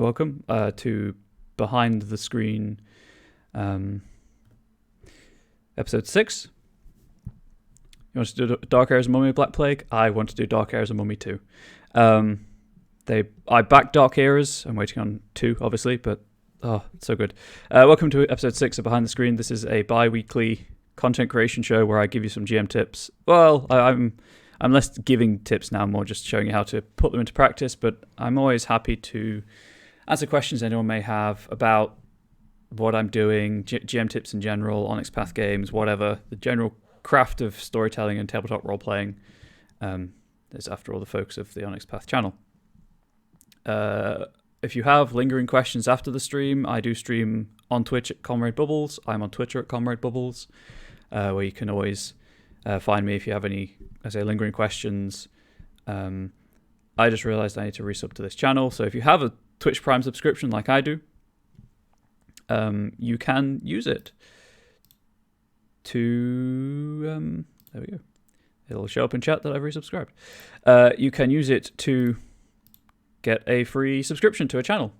welcome to Behind the Screen episode 6. You want to do Dark Ares and Mummy Black Plague? I want to do Dark Ares and Mummy too. I backed Dark Ares. I'm waiting on 2, obviously, but it's so good. Welcome to episode 6 of Behind the Screen. This is a bi-weekly content creation show where I give you some GM tips. Well, I'm less giving tips now, more just showing you how to put them into practice, but I'm always happy to answer questions anyone may have about what I'm doing, GM tips in general, Onyx Path games, whatever, the general craft of storytelling and tabletop role-playing is, after all, the focus of the Onyx Path channel. If you have lingering questions after the stream, I do stream on Twitch at Comrade Bubbles. I'm on Twitter at Comrade Bubbles, where you can always find me if you have any, lingering questions. I just realized I need to resub to this channel, so if you have a Twitch Prime subscription like I do, you can use it to there we go. It'll show up in chat that I've resubscribed. You can use it to get a free subscription to a channel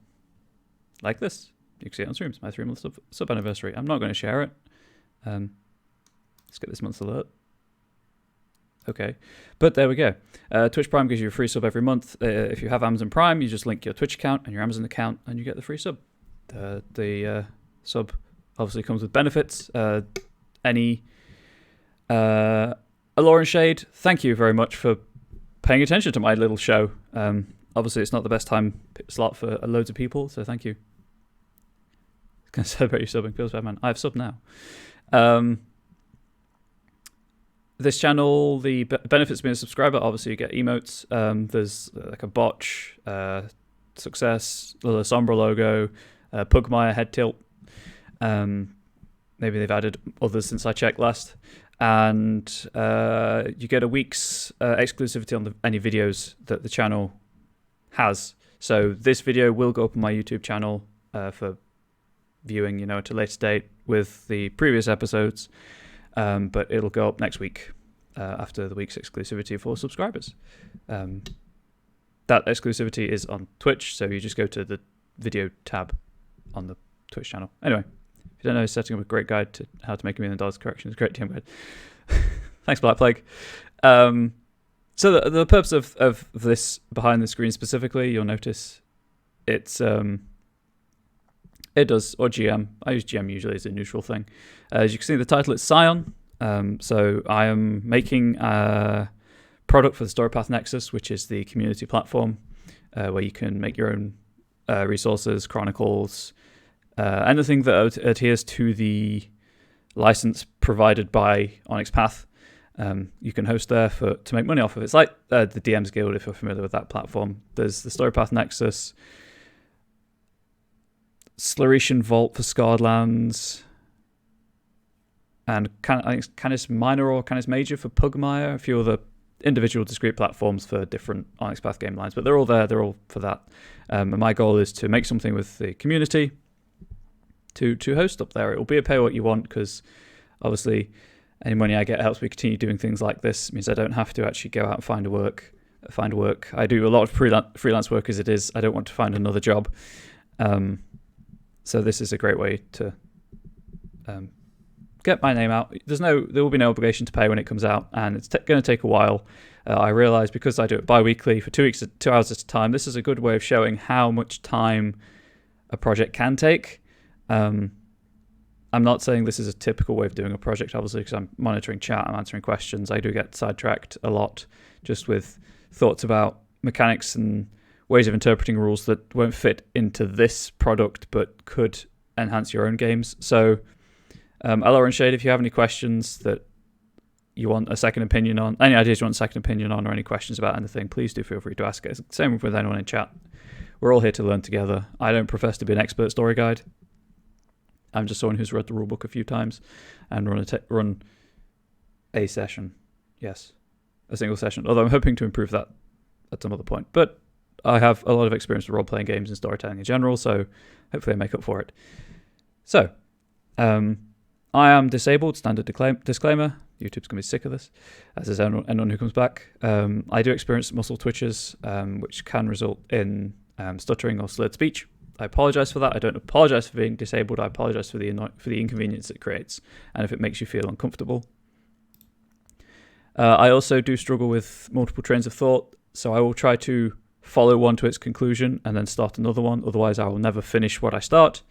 like this. You can see it on streams. My 3-month sub anniversary. I'm not going to share it. Let's get this month's alert. Okay, but there we go. Twitch Prime gives you a free sub every month. If you have Amazon Prime, you just link your Twitch account and your Amazon account, and you get the free sub. The sub obviously comes with benefits. Lauren Shade, thank you very much for paying attention to my little show. Obviously, it's not the best time slot for loads of people, so thank you. I was going to celebrate you subbing. Feels bad, man. I have sub now. This channel, the benefits of being a subscriber, obviously you get emotes. There's like a botch, success, little Sombra logo, Pugmire head tilt. Maybe they've added others since I checked last. And you get a week's exclusivity on any videos that the channel has. So this video will go up on my YouTube channel for viewing, at a later date with the previous episodes. But it'll go up next week after the week's exclusivity for subscribers. That exclusivity is on Twitch, so you just go to the video tab on the Twitch channel. Anyway, if you don't know, setting up a great guide to how to make $1 million corrections. Great TM guide. Thanks, Black Plague. So the purpose of this behind the screen specifically, you'll notice it's it does, or GM. I use GM usually as a neutral thing. As you can see, the title is Scion. So I am making a product for the Storypath Nexus, which is the community platform where you can make your own resources, chronicles, anything that adheres to the license provided by Onyx Path. You can host there to make money off of it. It's like the DM's Guild, if you're familiar with that platform. There's the Storypath Nexus, Sluritian Vault for Scarred Lands, and I think Canis Minor or Canis Major for Pugmire, a few other individual discrete platforms for different Onyx Path game lines, but they're all there, they're all for that. And my goal is to make something with the community to host up there. It will be a pay what you want, because obviously any money I get helps me continue doing things like this. It means I don't have to actually go out and find work. I do a lot of freelance work as it is. I don't want to find another job. So this is a great way to get my name out. There will be no obligation to pay when it comes out, and it's going to take a while. I realize because I do it bi-weekly for 2 weeks, 2 hours at a time, this is a good way of showing how much time a project can take. I'm not saying this is a typical way of doing a project, obviously, because I'm monitoring chat, I'm answering questions. I do get sidetracked a lot just with thoughts about mechanics and ways of interpreting rules that won't fit into this product but could enhance your own games. So, Lauren Shade, if you have any questions that you want a second opinion on, any ideas you want a second opinion on, or any questions about anything, please do feel free to ask it. Same with anyone in chat. We're all here to learn together. I don't profess to be an expert story guide. I'm just someone who's read the rulebook a few times and run a session. Yes, a single session. Although I'm hoping to improve that at some other point. But I have a lot of experience with role-playing games and storytelling in general, so hopefully I make up for it. So, I am disabled, standard disclaimer. YouTube's going to be sick of this, as is anyone who comes back. I do experience muscle twitches, which can result in stuttering or slurred speech. I apologize for that. I don't apologize for being disabled. I apologize for the inconvenience it creates, and if it makes you feel uncomfortable. I also do struggle with multiple trains of thought, so I will try to follow one to its conclusion and then start another one. Otherwise, I will never finish what I start.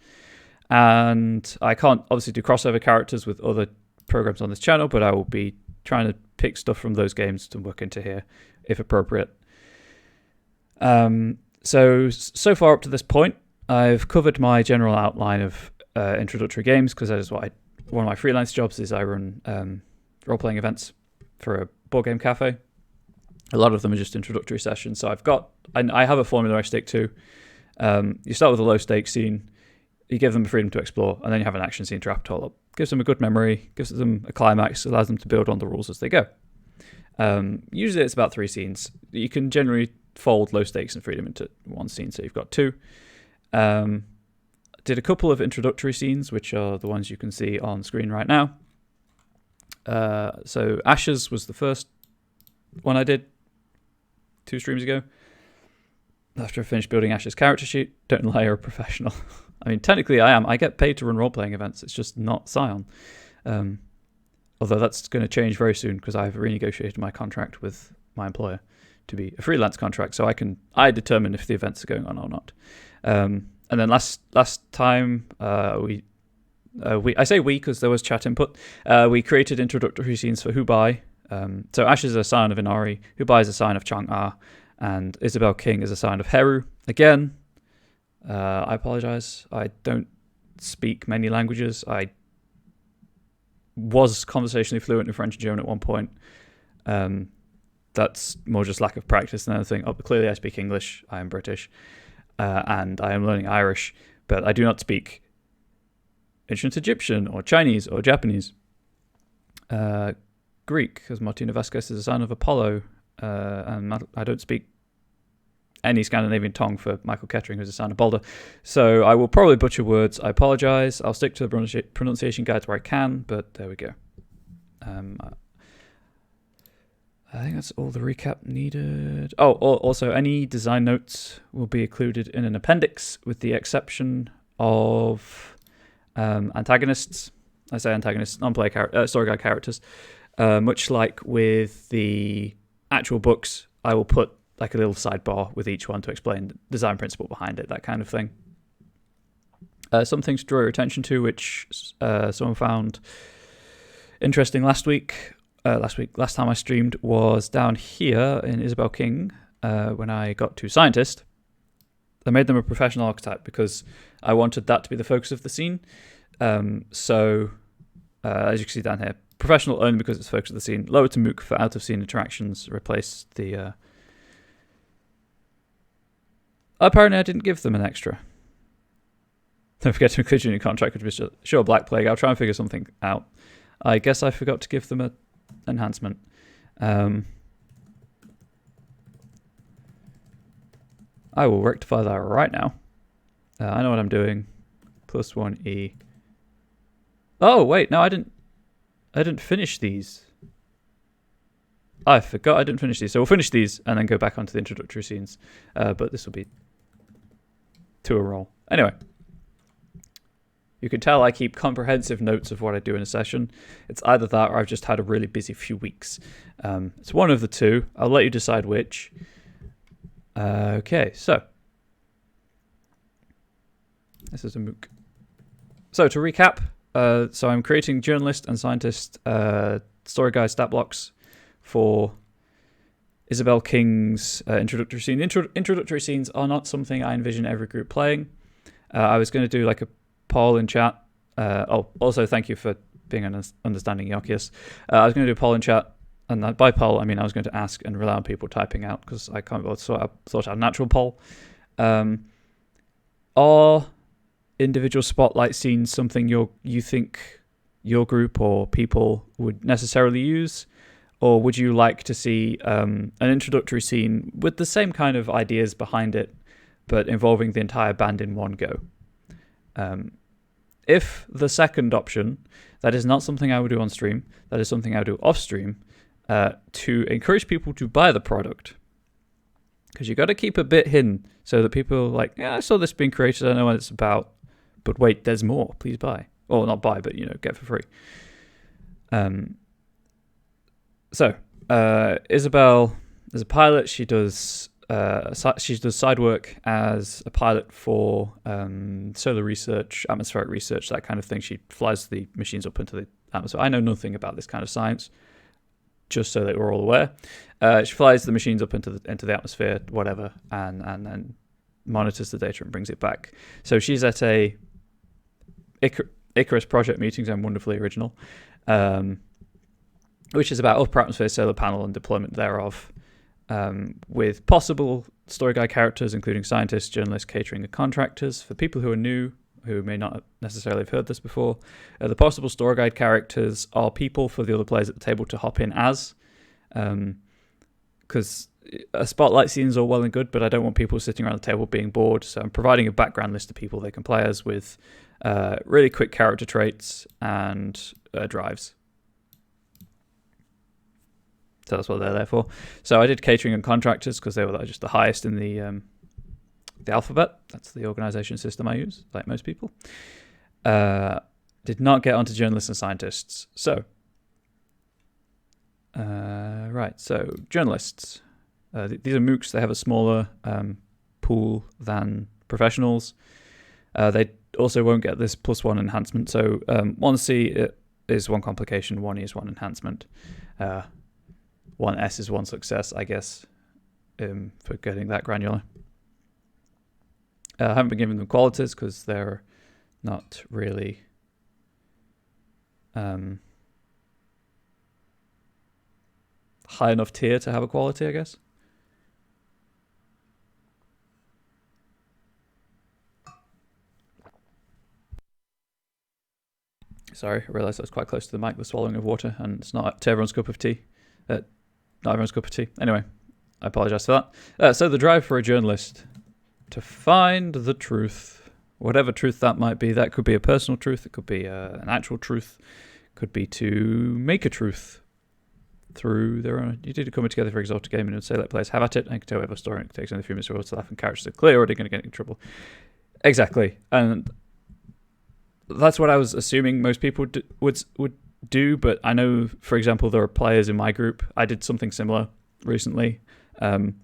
And I can't obviously do crossover characters with other programs on this channel, but I will be trying to pick stuff from those games to work into here if appropriate. So far up to this point, I've covered my general outline of introductory games, because that is what one of my freelance jobs is. I run role-playing events for a board game cafe. A lot of them are just introductory sessions. So I have a formula I stick to. You start with a low-stakes scene, you give them the freedom to explore, and then you have an action scene to wrap it all up. Gives them a good memory, gives them a climax, allows them to build on the rules as they go. Usually it's about 3 scenes. You can generally fold low stakes and freedom into one scene, so you've got 2. Did a couple of introductory scenes, which are the ones you can see on screen right now. So Ashes was the first one I did 2 streams ago. After I finished building Ash's character sheet. Don't lie, you're a professional. I mean, technically I am. I get paid to run role-playing events. It's just not Scion. Although that's going to change very soon, because I've renegotiated my contract with my employer to be a freelance contract, so I determine if the events are going on or not. And then last time I say we because there was chat input. We created introductory scenes for Hubai. So Ash is a sign of Inari, Hubai is a sign of Chang'e, and Isabel King is a sign of Heru. Again, I apologize. I don't speak many languages. I was conversationally fluent in French and German at one point. That's more just lack of practice than anything. Clearly, I speak English. I am British. And I am learning Irish, but I do not speak ancient Egyptian or Chinese or Japanese. Greek, because Martina Vasquez is a sign of Apollo, and I don't speak any Scandinavian tongue for Michael Kettering, who's a sign of Balder. So I will probably butcher words. I apologize. I'll stick to the pronunciation guides where I can, but there we go. I think that's all the recap needed. Oh, also, any design notes will be included in an appendix, with the exception of antagonists. I say antagonists, non-player story guide characters. Much like with the actual books, I will put like a little sidebar with each one to explain the design principle behind it, that kind of thing. Something to draw your attention to, which someone found interesting last time I streamed, was down here in Isabel King. When I got to Scientist, I made them a professional archetype because I wanted that to be the focus of the scene. So as you can see down here, professional only because it's the focus of the scene. Lower to Mook for out of scene interactions. Replace the. Apparently, I didn't give them an extra. Don't forget to include in your contract, which was sure Black Plague. I'll try and figure something out. I guess I forgot to give them a enhancement. I will rectify that right now. I know what I'm doing. +1E. Oh wait, no, I didn't finish these. I forgot I didn't finish these. So we'll finish these and then go back onto the introductory scenes. But this will be to a roll. Anyway. You can tell I keep comprehensive notes of what I do in a session. It's either that or I've just had a really busy few weeks. It's one of the two. I'll let you decide which. Okay, so. This is a MOOC. So to recap, so I'm creating journalist and scientist story guide stat blocks for Isabel King's introductory scene. Introductory scenes are not something I envision every group playing. I was going to do like a poll in chat. Also thank you for being an understanding Yokius. I was going to do a poll in chat, and by poll I mean I was going to ask and rely on people typing out because I can't really sort out a natural poll. Are individual spotlight scenes something you think your group or people would necessarily use, or would you like to see an introductory scene with the same kind of ideas behind it, but involving the entire band in one go? If the second option, that is not something I would do on stream, that is something I would do off stream, to encourage people to buy the product. because you got to keep a bit hidden so that people are like, yeah, I saw this being created, I know what it's about, but wait, there's more, please buy. Or not buy, but, get for free. So Isabel is a pilot. She does side work as a pilot for solar research, atmospheric research, that kind of thing. She flies the machines up into the atmosphere. I know nothing about this kind of science, just so that we're all aware. She flies the machines up into the atmosphere, whatever, and then monitors the data and brings it back. So she's at a Icarus project meetings. I'm wonderfully original, which is about upper atmosphere solar panel and deployment thereof, with possible story guide characters, including scientists, journalists, catering, and contractors. For people who are new, who may not necessarily have heard this before, the possible story guide characters are people for the other players at the table to hop in as, because a spotlight scene is all well and good, but I don't want people sitting around the table being bored, so I'm providing a background list of people they can play as with really quick character traits and drives. So that's what they're there for. So I did catering and contractors because they were just the highest in the alphabet. That's the organization system I use, like most people. Did not get onto journalists and scientists. So, so journalists. These are mooks. They have a smaller pool than professionals. They also won't get this +1 enhancement. So 1C is one complication, 1E is one enhancement. 1S is one success, I guess, for getting that granular. I haven't been giving them qualities because they're not really high enough tier to have a quality, I guess. Sorry, I realised I was quite close to the mic, the swallowing of water, and it's not to everyone's cup of tea. Not everyone's cup of tea. Anyway, I apologise for that. So the drive for a journalist to find the truth, whatever truth that might be. That could be a personal truth. It could be an actual truth. It could be to make a truth through their own. You did come together for exalted gaming and say, let players have at it. I can tell whatever story. It takes only a few minutes to laugh and characters are clear, or they're going to get in trouble. Exactly. And that's what I was assuming most people would do, but I know, for example, there are players in my group. I did something similar recently, and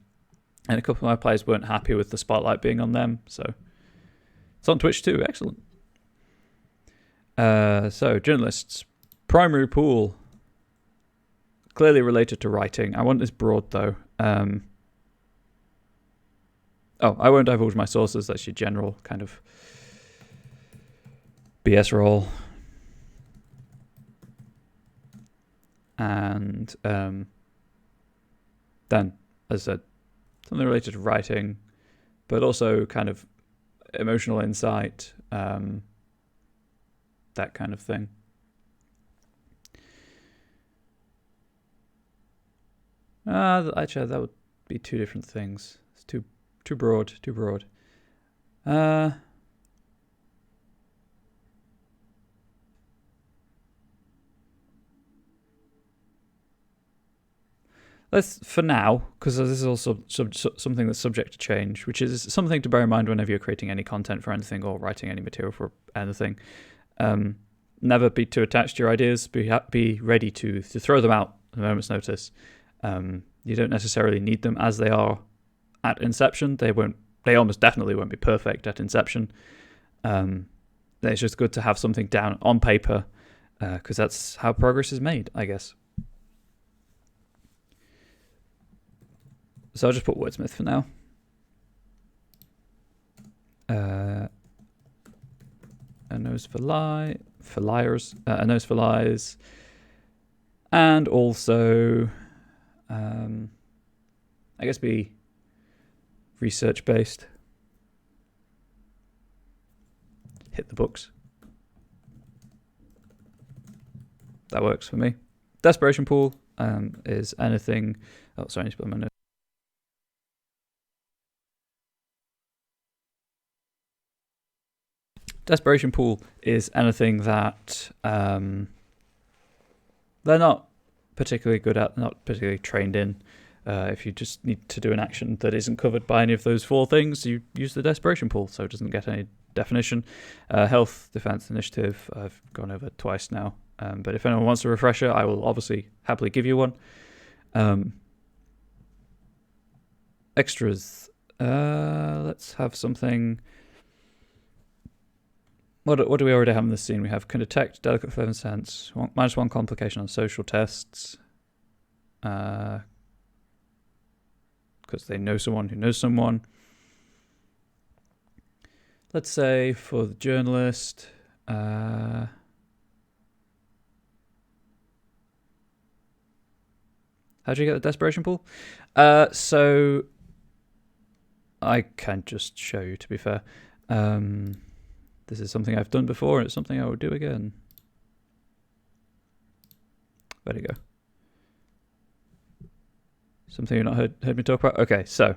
a couple of my players weren't happy with the spotlight being on them, so it's on Twitch too. Excellent. So journalists, primary pool, clearly related to writing. I want this broad though. I won't divulge my sources. That's your general kind of BS role. And then, as I said, something related to writing, but also kind of emotional insight, that kind of thing. Actually, that would be two different things. It's too broad. Let's, for now, because this is also something that's subject to change, which is something to bear in mind whenever you're creating any content for anything or writing any material for anything. Never be too attached to your ideas. Be ready to throw them out at a moment's notice. You don't necessarily need them as they are at inception. They almost definitely won't be perfect at inception. It's just good to have something down on paper, because that's how progress is made, I guess. So I'll just put wordsmith for now. A nose for liars, a nose for lies, and also, I guess, be research based. Hit the books. That works for me. Desperation pool is anything. Oh, sorry, I need to put my notes. Desperation pool is anything that they're not particularly good at, not particularly trained in. If you just need to do an action that isn't covered by any of those 4 things, you use the desperation pool, so it doesn't get any definition. Health, defense, initiative, I've gone over twice now. But if anyone wants a refresher, I will obviously happily give you one. Extras. Let's have something. What do we already have in this scene? We have can detect delicate flavor and sense. -1 complication on social tests. Because they know someone who knows someone. Let's say for the journalist. How do you get the desperation pool? So I can just show you, to be fair. This is something I've done before, and it's something I will do again. There you go. Something you've not heard me talk about? Okay, so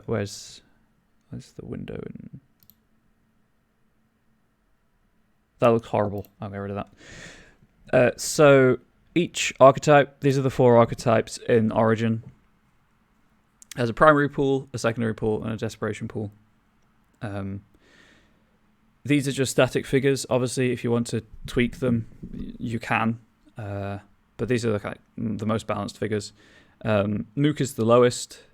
where's the window? That looks horrible. I'll get rid of that. So each archetype, these are the 4 archetypes in Origin, has a primary pool, a secondary pool, and a desperation pool. These are just static figures. Obviously, if you want to tweak them, you can. But these are the most balanced figures. Mook is the lowest,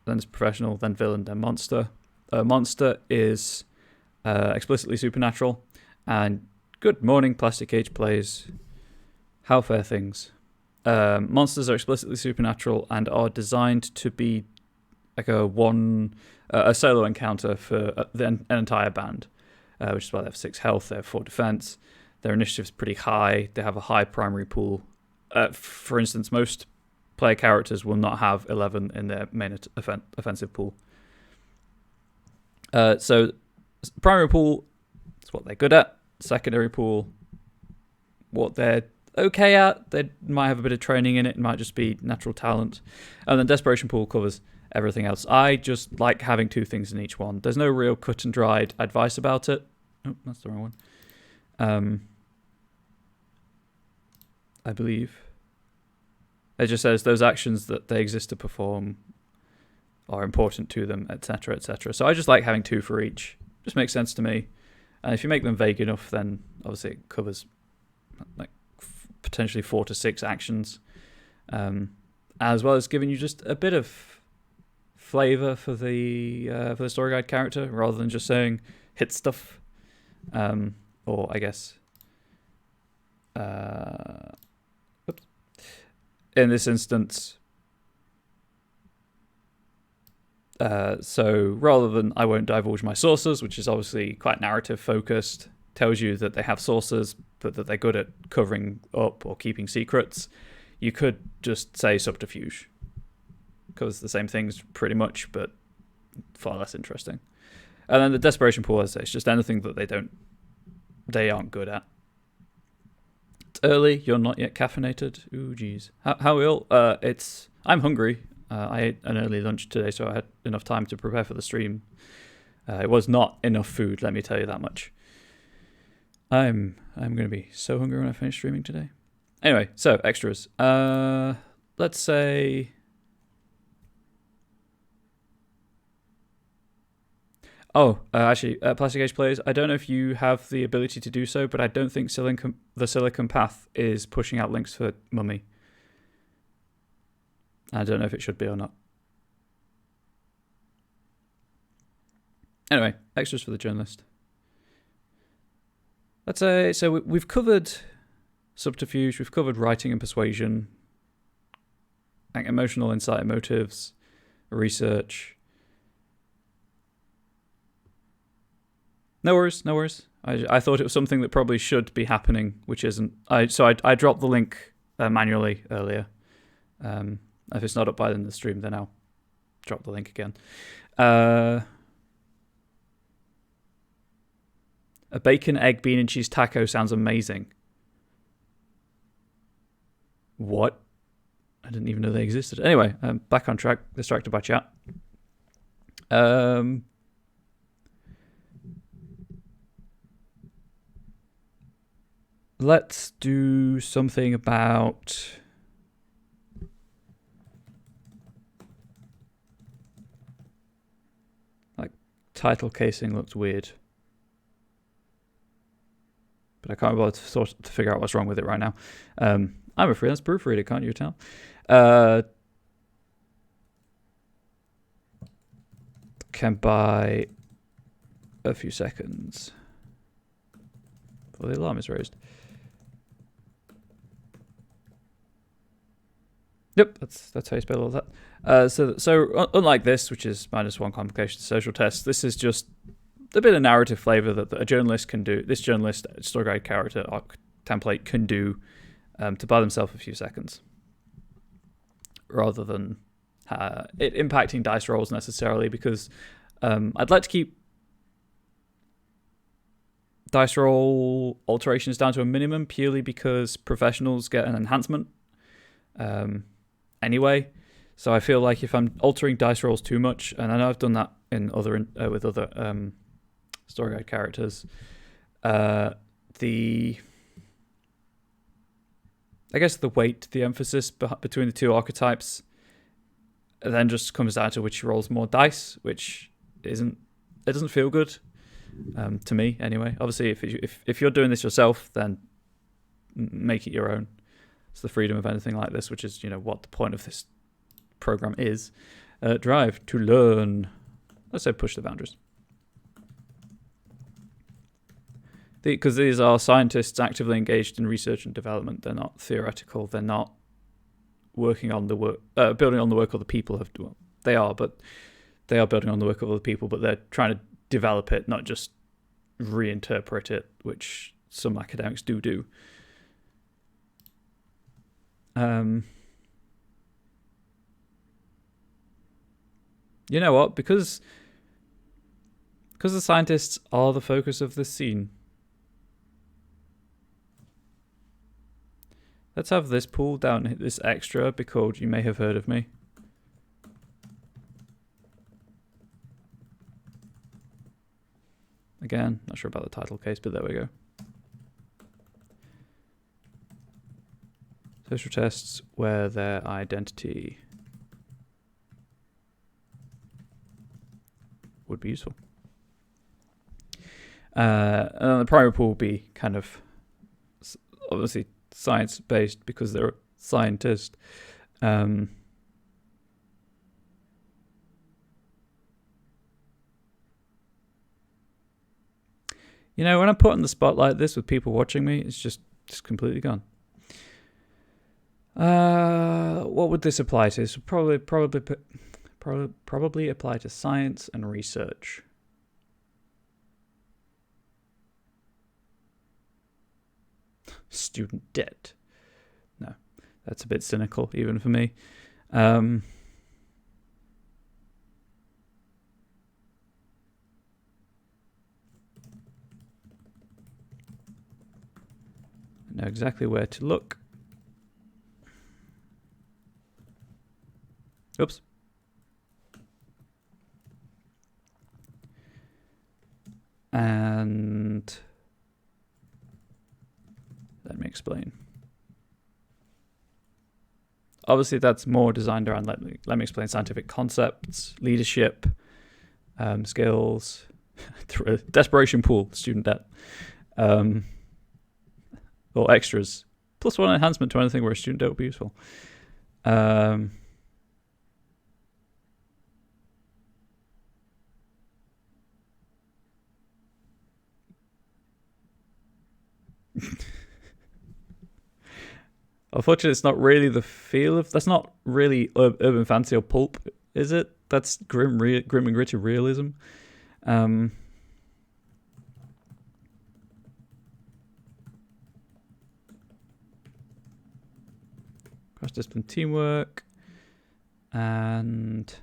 then it's professional, then villain, then monster. Monster is explicitly supernatural. And good morning, Plastic Age Plays. How fair things. Monsters are explicitly supernatural and are designed to be like a solo encounter for an entire band. Which is why they have 6 health, they have 4 defense. Their initiative's pretty high. They have a high primary pool. For instance, most player characters will not have 11 in their main offensive pool. So primary pool is what they're good at. Secondary pool, what they're okay at. They might have a bit of training in it. It might just be natural talent. And then desperation pool covers everything else. I just like having 2 things in each one. There's no real cut and dried advice about it. Oh, that's the wrong one. I believe. It just says those actions that they exist to perform are important to them, etc., etc. So I just like having 2 for each. Just makes sense to me. And if you make them vague enough, then obviously it covers like potentially 4 to 6 actions, as well as giving you just a bit of flavor for the story guide character, rather than just saying hit stuff, or I guess in this instance, so rather than I won't divulge my sources, which is obviously quite narrative focused, tells you that they have sources but that they're good at covering up or keeping secrets, you could just say subterfuge. Covers the same things pretty much, but far less interesting. And then the desperation pool, as I say, it's just anything that they aren't good at. It's early. You're not yet caffeinated. Ooh, geez. How ill? I'm hungry. I ate an early lunch today, so I had enough time to prepare for the stream. It was not enough food, let me tell you that much. I'm going to be so hungry when I finish streaming today. Anyway, so extras. Let's say. Actually, Plastic Age Players, I don't know if you have the ability to do so, but I don't think the Silicon Path is pushing out links for Mummy. I don't know if it should be or not. Anyway, extras for the journalist. Let's say, so we've covered subterfuge, we've covered writing and persuasion, like emotional insight and motives, research. No worries. I thought it was something that probably should be happening, which isn't. So I dropped the link manually earlier. If it's not up by the end of the stream, then I'll drop the link again. A bacon, egg, bean, and cheese taco sounds amazing. What? I didn't even know they existed. Anyway, back on track. Distracted by chat. Let's do something about title casing looked weird. But I can't bother to figure out what's wrong with it right now. I'm a freelance proofreader, can't you tell? Can buy a few seconds before the alarm is raised. Yep, that's how you spell all that. So unlike this, which is -1 complication social test, this is just a bit of narrative flavor that a journalist can do. This journalist story guide character template can do to buy themselves a few seconds, rather than it impacting dice rolls necessarily, because I'd like to keep dice roll alterations down to a minimum, purely because professionals get an enhancement anyway. So I feel like if I'm altering dice rolls too much, and I know I've done that in with other story guide characters, I guess the weight, the emphasis between the two archetypes then just comes down to which rolls more dice, which it doesn't feel good to me anyway. Obviously, if you're doing this yourself, then make it your own. It's the freedom of anything like this, which is what the point of this program is. Drive to learn. Let's say push the boundaries. Because these are scientists actively engaged in research and development. They're not theoretical. They're not working on the work, building on the work other people have done. They are, but they are building on the work of other people, but they're trying to develop it, not just reinterpret it, which some academics do. You know what? Because the scientists are the focus of this scene, let's have this pull down, this extra, because you may have heard of me. Again, not sure about the title case, but there we go. Social tests where their identity would be useful. And the primary pool will be kind of obviously science-based because they're a scientist. When I put on the spotlight this with people watching me, it's just completely gone. What would this apply to? So probably apply to science and research. Student debt. No, that's a bit cynical even for me. I know exactly where to look. Oops. And let me explain. Obviously, that's more designed around let me explain scientific concepts, leadership, skills, desperation pool, student debt, or extras. +1 enhancement to anything where a student debt would be useful. Unfortunately, it's not really the feel of. That's not really urban fantasy or pulp, is it? That's grim and gritty realism. Cross-discipline teamwork, and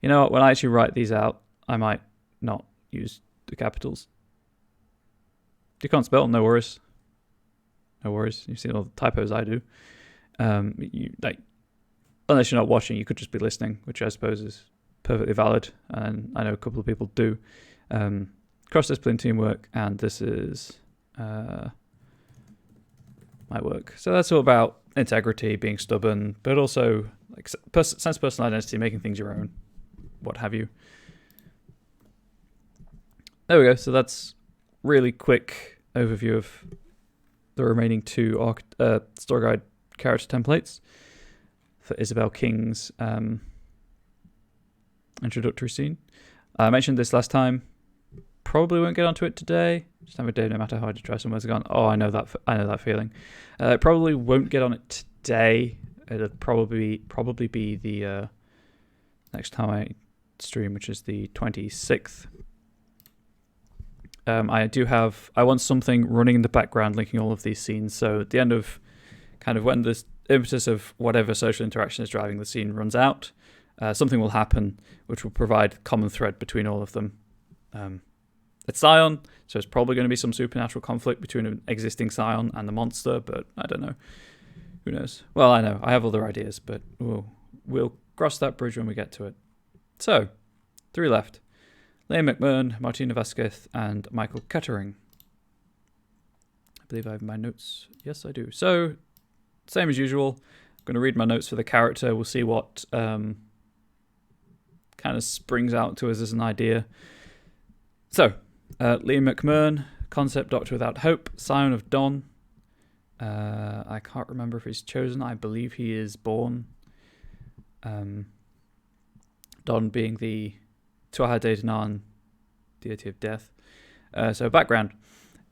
you know what? When I actually write these out, I might not use the capitals. If you can't spell, no worries. No worries. You've seen all the typos I do. Unless you're not watching, you could just be listening, which I suppose is perfectly valid. And I know a couple of people do. Cross-discipline teamwork, and this is my work. So that's all about integrity, being stubborn, but also like sense of personal identity, making things your own, what have you. There we go. So that's really quick overview of the remaining two story guide character templates for Isabel King's introductory scene. I mentioned this last time. Probably won't get onto it today. Just have a day, no matter how hard you try. Some words are gone. Oh, I know that feeling. Probably won't get on it today. It'll probably be the next time I stream, which is the 26th. I want something running in the background linking all of these scenes. So at the end of kind of when the impetus of whatever social interaction is driving the scene runs out, something will happen which will provide common thread between all of them. It's Scion, so it's probably going to be some supernatural conflict between an existing Scion and the monster, but I don't know. Who knows? Well, I know. I have other ideas, but we'll cross that bridge when we get to it. So, 3 left. Liam McMahon, Martina Vasquez, and Michael Kettering. I believe I have my notes. Yes, I do. So, same as usual. I'm going to read my notes for the character. We'll see what kind of springs out to us as an idea. So, Liam McMahon, concept Doctor Without Hope, Scion of Dawn. I can't remember if he's chosen. I believe he is born. Dawn being the Tuatha De Danann, deity of death. So background.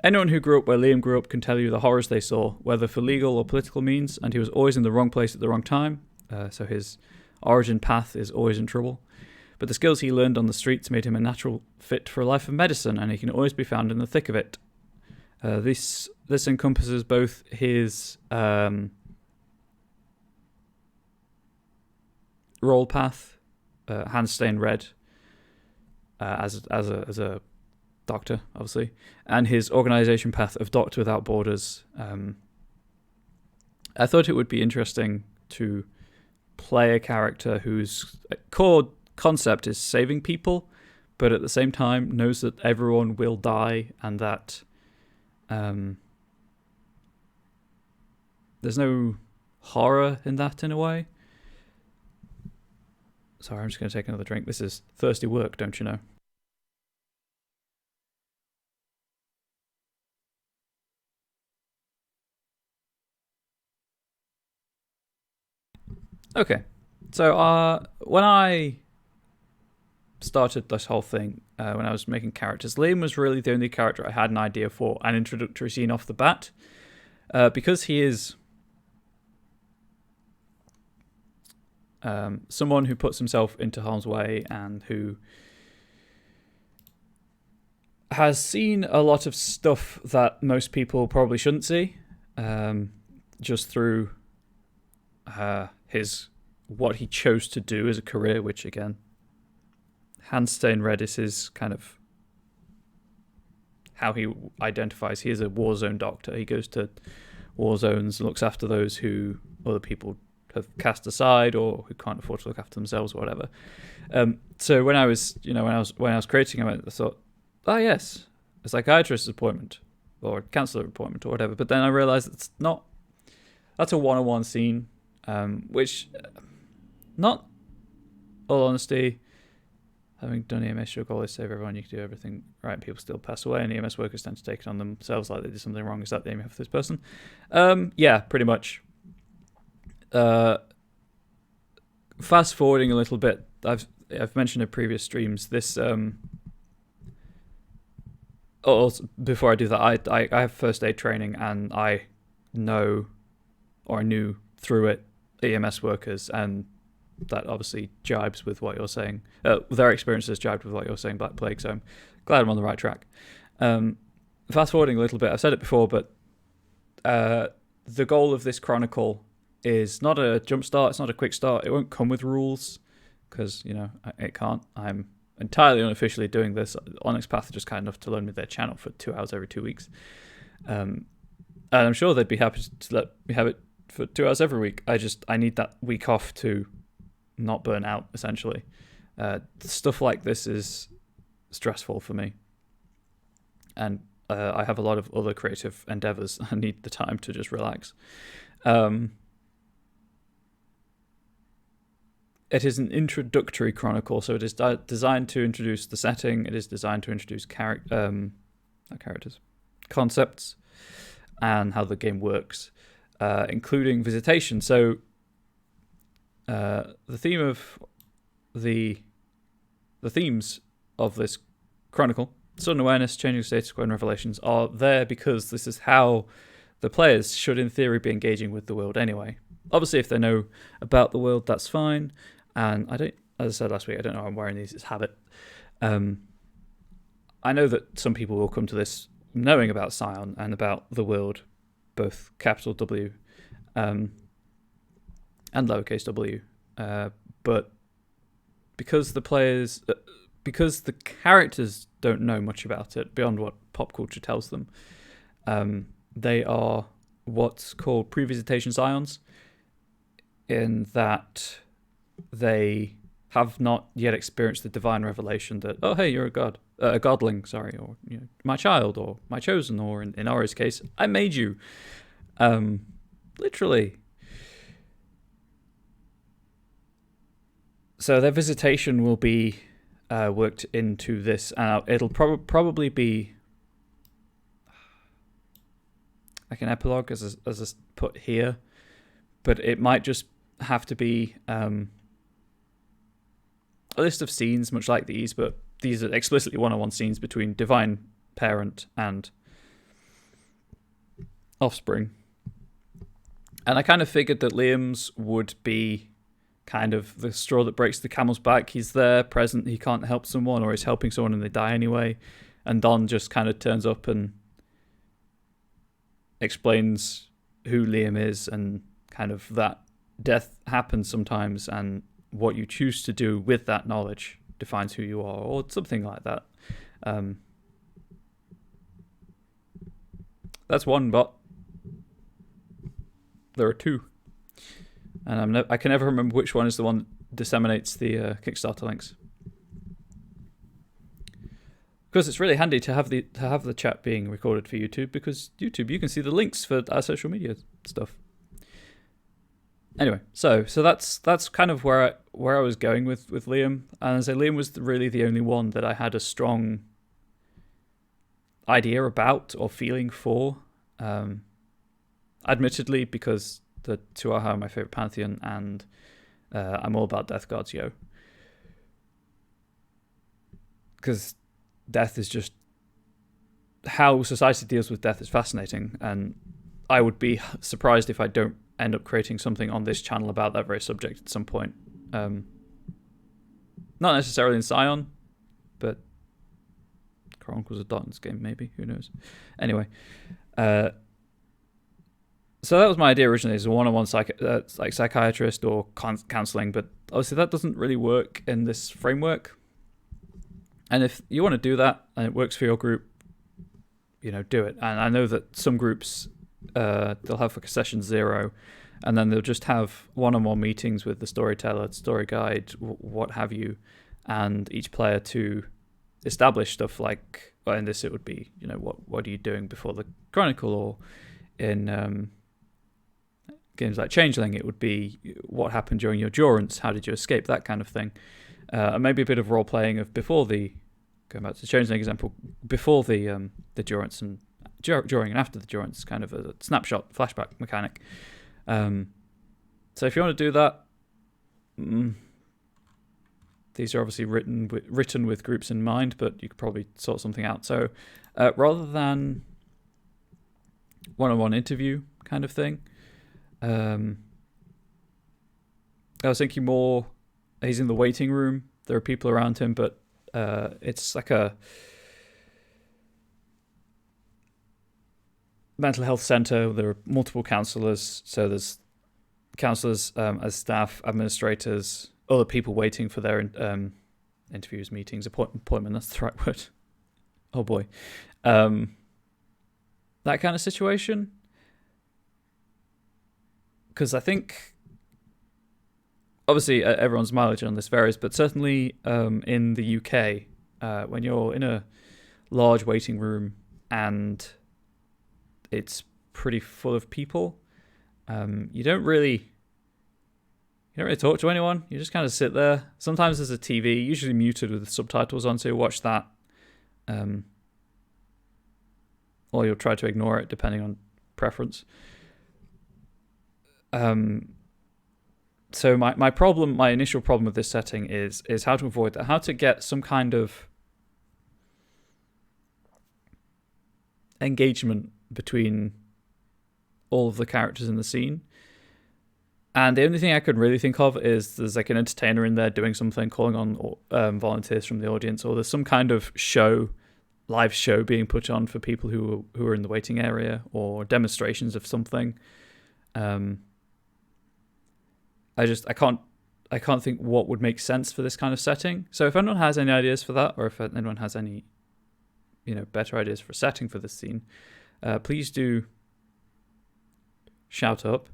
Anyone who grew up where Liam grew up can tell you the horrors they saw, whether for legal or political means, and he was always in the wrong place at the wrong time. So his origin path is always in trouble. But the skills he learned on the streets made him a natural fit for a life of medicine, and he can always be found in the thick of it. This encompasses both his role path, hand stained red, as a doctor, obviously, and his organization path of Doctor Without Borders. I thought it would be interesting to play a character whose core concept is saving people, but at the same time knows that everyone will die and that there's no horror in that in a way. Sorry, I'm just going to take another drink. This is thirsty work, don't you know? Okay, so when I started this whole thing, when I was making characters, Liam was really the only character I had an idea for an introductory scene off the bat, because he is someone who puts himself into harm's way and who has seen a lot of stuff that most people probably shouldn't see, just through what he chose to do as a career, which again, Handstein Redis is kind of how he identifies. He is a war zone doctor. He goes to war zones and looks after those who other people have cast aside or who can't afford to look after themselves or whatever. So when I was creating him, I thought, oh yes, a psychiatrist's appointment or a counselor appointment or whatever. But then I realized that's a one-on-one scene, which, not all honesty, having done EMS, your goal is save everyone. You can do everything right, and people still pass away, and EMS workers tend to take it on themselves like they did something wrong. Is that the aim of this person? Yeah, pretty much. Fast forwarding a little bit, I've mentioned in previous streams this. Before I do that, I have first aid training, and I knew through it EMS workers, and that obviously jibes with what you're saying. Their experiences jibed with what you're saying, Black Plague, so I'm glad I'm on the right track. Fast forwarding a little bit, I've said it before, but the goal of this chronicle is not a jump start, it's not a quick start, it won't come with rules, because, it can't. I'm entirely unofficially doing this. Onyx Path are just kind enough to loan me their channel for 2 hours every 2 weeks. And I'm sure they'd be happy to let me have it for 2 hours every week. I need that week off to not burn out, essentially. Stuff like this is stressful for me. And I have a lot of other creative endeavors. I need the time to just relax. it is an introductory chronicle, so it is designed to introduce the setting. It is designed to introduce not characters, concepts, and how the game works, including visitation. So the themes of this chronicle, sudden awareness, changing status quo, and revelations, are there because this is how the players should, in theory, be engaging with the world anyway. Obviously, if they know about the world, that's fine. And as I said last week, I don't know how I'm wearing these, it's habit. I know that some people will come to this knowing about Scion and about the world, both capital W and lowercase w. But because the characters don't know much about it beyond what pop culture tells them, they are what's called pre-visitation Scions, in that they have not yet experienced the divine revelation that, oh, hey, you're a god, a godling, sorry, or my child, or my chosen, or in Ori's case, I made you. Literally. So their visitation will be worked into this. It'll probably be like an epilogue, as I put here, but it might just have to be a list of scenes, much like these, but these are explicitly one-on-one scenes between divine parent and offspring. And I kind of figured that Liam's would be kind of the straw that breaks the camel's back. He's there, present, he can't help someone, or he's helping someone and they die anyway. And Don just kind of turns up and explains who Liam is, and kind of that death happens sometimes, and what you choose to do with that knowledge defines who you are, or something like that. That's one, but there are two. And I can never remember which one is the one that disseminates the Kickstarter links. Because it's really handy to have the chat being recorded for YouTube, because YouTube, you can see the links for our social media stuff. Anyway, so that's kind of where I was going with Liam. And I say Liam was really the only one that I had a strong idea about or feeling for. Admittedly, because the Tuatha are my favorite pantheon, and I'm all about death gods, yo. Because death is just, how society deals with death is fascinating, and I would be surprised if I don't end up creating something on this channel about that very subject at some point. Not necessarily in Scion, but Chronicles of Darkness game, maybe, who knows. Anyway, so that was my idea originally, as a one-on-one like psychiatrist or counselling, but obviously that doesn't really work in this framework. And if you want to do that and it works for your group, do it. And I know that some groups, they'll have like a session 0, and then they'll just have one-on-one meetings with the storyteller, story guide, what have you, and each player to establish stuff like, well, in this it would be, what are you doing before the Chronicle, or in games like Changeling, it would be what happened during your durance, how did you escape, that kind of thing. And maybe a bit of role-playing of before the, going back to the Changeling example, before the durance and during and after the durance, kind of a snapshot, flashback mechanic. So if you want to do that, these are obviously written with groups in mind, but you could probably sort something out. So rather than one-on-one interview kind of thing, I was thinking more, he's in the waiting room, there are people around him, but it's like a mental health center. There are multiple counselors, so there's counselors as staff, administrators, other people waiting for their interviews, meetings, appointment, that's the right word. Oh boy. That kind of situation. Because I think, obviously everyone's mileage on this varies, but certainly in the UK, when you're in a large waiting room and it's pretty full of people, you don't really don't really talk to anyone. You just kind of sit there. Sometimes there's a TV, usually muted with subtitles on, so you watch that. Or you'll try to ignore it depending on preference. So my initial problem with this setting is how to avoid that, how to get some kind of engagement between all of the characters in the scene. And the only thing I could really think of is there's like an entertainer in there doing something, calling on volunteers from the audience, or there's some kind of live show being put on for people who are in the waiting area, or demonstrations of something. I can't think what would make sense for this kind of setting. So if anyone has any ideas for that, or if anyone has any, better ideas for a setting for this scene, please do shout up.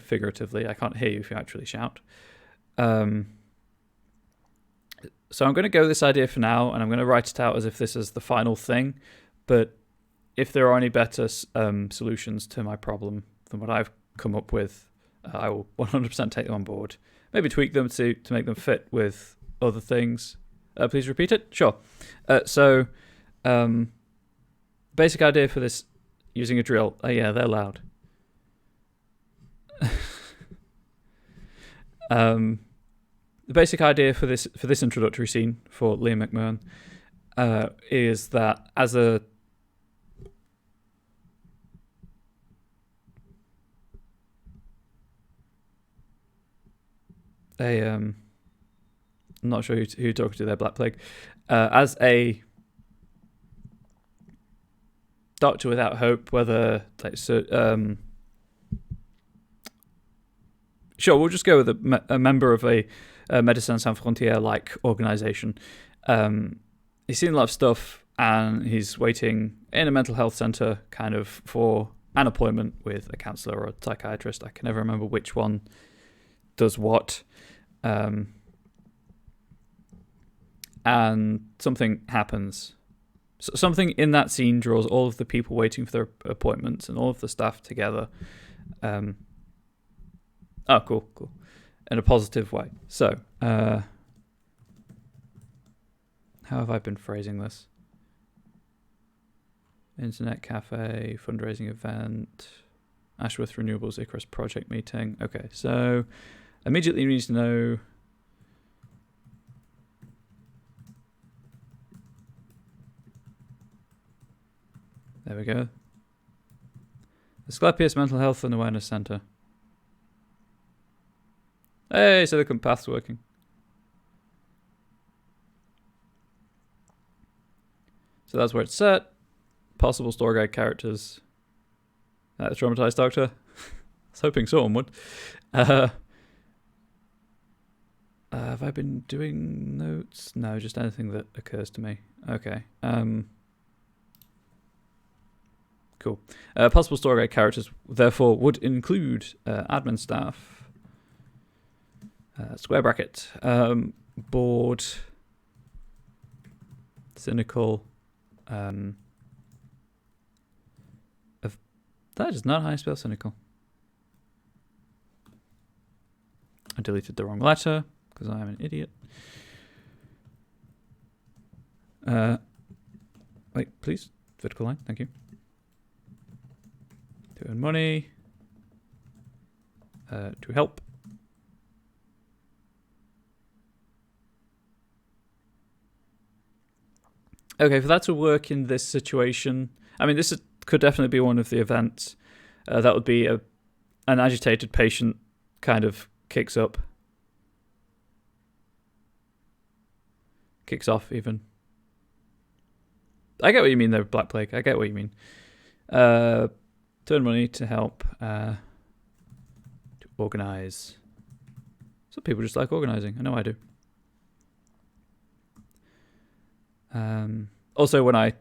Figuratively, I can't hear you if you actually shout. So I'm going to go with this idea for now, and I'm going to write it out as if this is the final thing. But if there are any better solutions to my problem than what I've come up with, I will 100% take them on board. Maybe tweak them to make them fit with other things. Please repeat it? Sure. Basic idea for this, using a drill. Oh yeah, they're loud. The basic idea for this introductory scene for Liam McMahon is that as I'm not sure who you're talking to there, Black Plague. As a doctor without hope, whether sure, we'll just go with a member of a Médecins Sans Frontières-like organization. He's seen a lot of stuff, and he's waiting in a mental health center kind of for an appointment with a counselor or a psychiatrist. I can never remember which one does what. And something happens. So something in that scene draws all of the people waiting for their appointments and all of the staff together. Oh, cool. In a positive way. So, how have I been phrasing this? Internet cafe, fundraising event, Ashworth Renewables Icarus project meeting. Okay, so immediately you need to know there we go. Asclepius Mental Health and Awareness Center. Hey, Silicon Path's working. So that's where it's set. Possible store guide characters. Traumatized doctor. I was hoping someone would. Have I been doing notes? No, just anything that occurs to me. Okay. Cool. Possible store guide characters, therefore, would include admin staff. Square bracket. Bored. Cynical. That is not how I spell cynical. I deleted the wrong letter because I am an idiot. Wait, please. Vertical line. Thank you. To earn money. To help. Okay, for that to work in this situation, I mean, this could definitely be one of the events. That would be an agitated patient kind of kicks off even. I get what you mean though, Black Plague. I get what you mean. To earn money, to help, to organize. Some people just like organizing. I know I do. Also, when I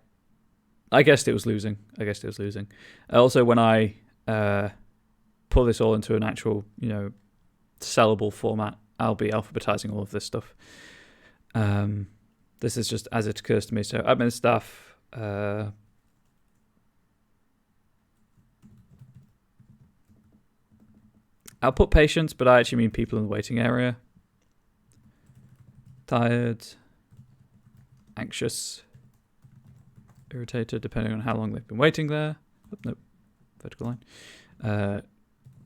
guessed it was losing. Also, when I pull this all into an actual, sellable format, I'll be alphabetizing all of this stuff. This is just as it occurs to me. So, admin staff. I'll put patients, but I actually mean people in the waiting area. Tired, anxious, irritated, depending on how long they've been waiting there. Oh, nope, vertical line.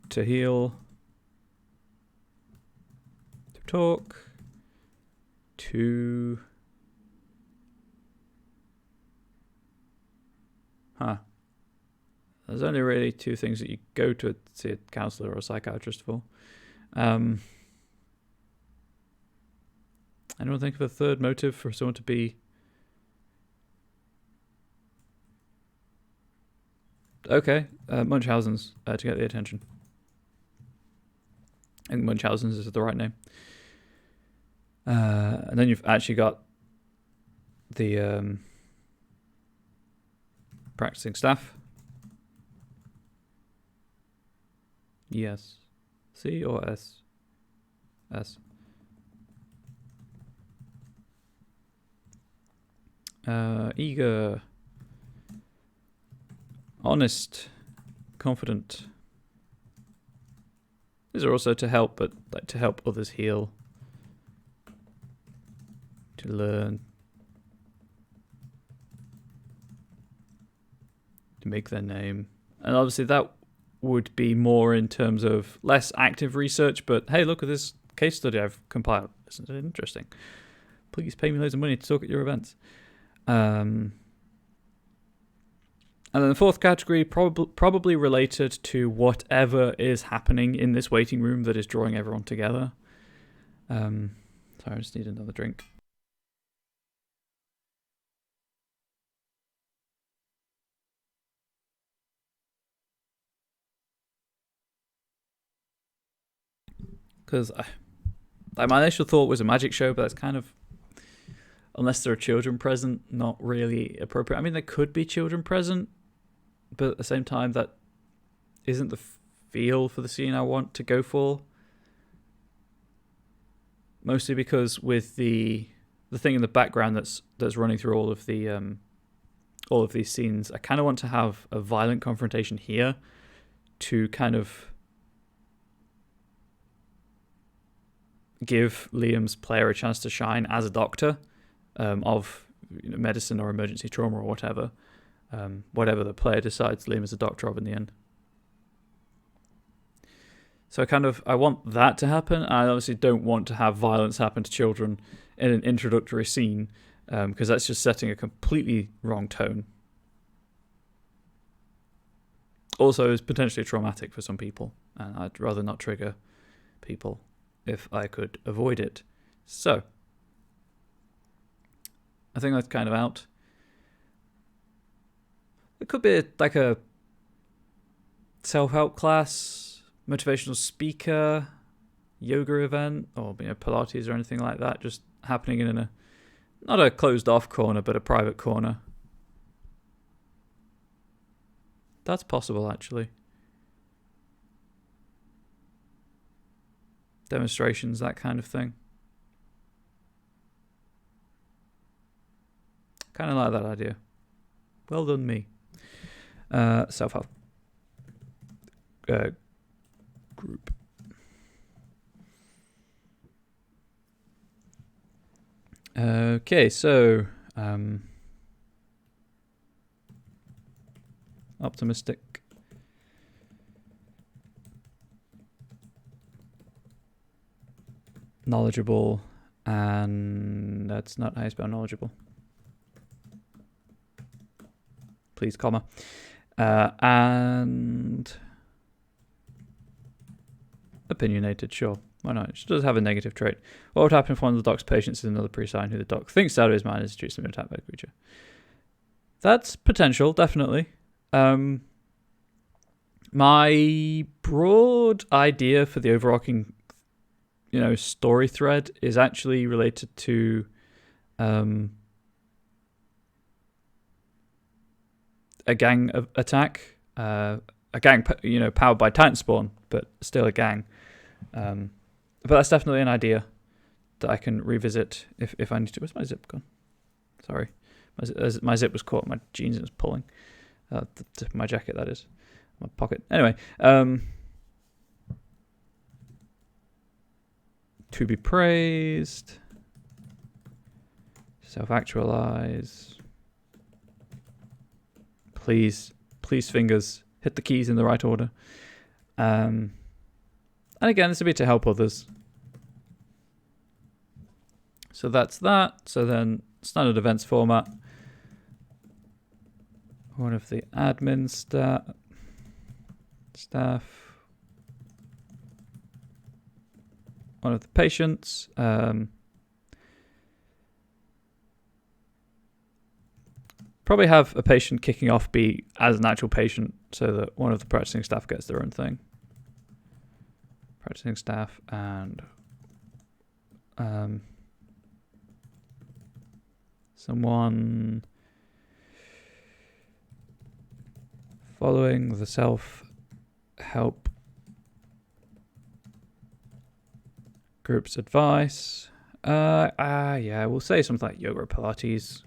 To heal, to talk, to... There's only really two things that you go to see a counselor or a psychiatrist for. Anyone think of a third motive for someone to be... Okay, Munchausen's to get the attention. I think Munchausen's is the right name. And then you've actually got the practicing staff. Yes. C or S? S. Eager. Honest. Confident. These are also to help, but like to help others heal. To learn. To make their name. And obviously that would be more in terms of less active research, but hey, look at this case study I've compiled. Isn't it interesting? Please pay me loads of money to talk at your events. And then the fourth category, probably related to whatever is happening in this waiting room that is drawing everyone together. Sorry, I just need another drink. Because my initial thought was a magic show, but that's kind of, unless there are children present, not really appropriate. I mean, there could be children present, but at the same time, that isn't the feel for the scene I want to go for. Mostly because with the thing in the background that's running through all of these scenes, I kind of want to have a violent confrontation here to kind of give Liam's player a chance to shine as a doctor of medicine or emergency trauma or whatever. Whatever the player decides Liam is a doctor of in the end. So I want that to happen. I obviously don't want to have violence happen to children in an introductory scene because that's just setting a completely wrong tone. Also, is potentially traumatic for some people, and I'd rather not trigger people if I could avoid it. So, I think that's kind of out. It could be like a self-help class, motivational speaker, yoga event, or Pilates or anything like that, just happening in a, not a closed-off corner, but a private corner. That's possible, actually. Demonstrations, that kind of thing. Kind of like that idea. Well done, me. Self-help group. Okay, so optimistic. Knowledgeable, and that's not how you spell knowledgeable. Please, comma. And opinionated, sure. Why not? She does have a negative trait. What would happen if one of the doc's patients is another pre-sign who the doc thinks out of his mind is due to some attack by the creature? That's potential, definitely. My broad idea for the overarching, story thread is actually related to a gang attack, a gang, powered by Titan Spawn, but still a gang. But that's definitely an idea that I can revisit if I need to. Where's my zip gone? Sorry, my zip was caught in my jeans and was pulling. My jacket, that is. My pocket. Anyway, To be praised. Self-actualize. Please, fingers, hit the keys in the right order. And again, this will be to help others. So that's that. So then standard events format. One of the admin staff. One of the patients. Probably have a patient kicking off be as an actual patient so that one of the practicing staff gets their own thing. Practicing staff and someone following the self-help group's advice. Yeah, we'll say something like yoga or Pilates.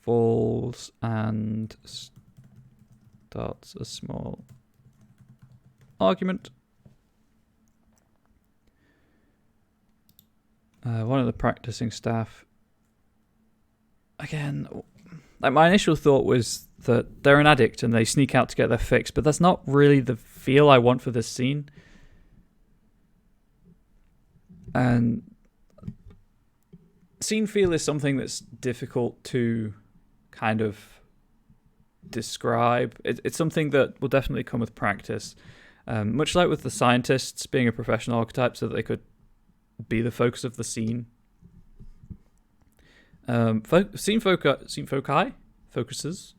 Falls and starts a small argument. One of the practicing staff. Again, like my initial thought was that they're an addict and they sneak out to get their fix, but that's not really the feel I want for this scene. And scene feel is something that's difficult to kind of describe. It's something that will definitely come with practice. Much like with the scientists being a professional archetype so that they could be the focus of the scene. Scene focuses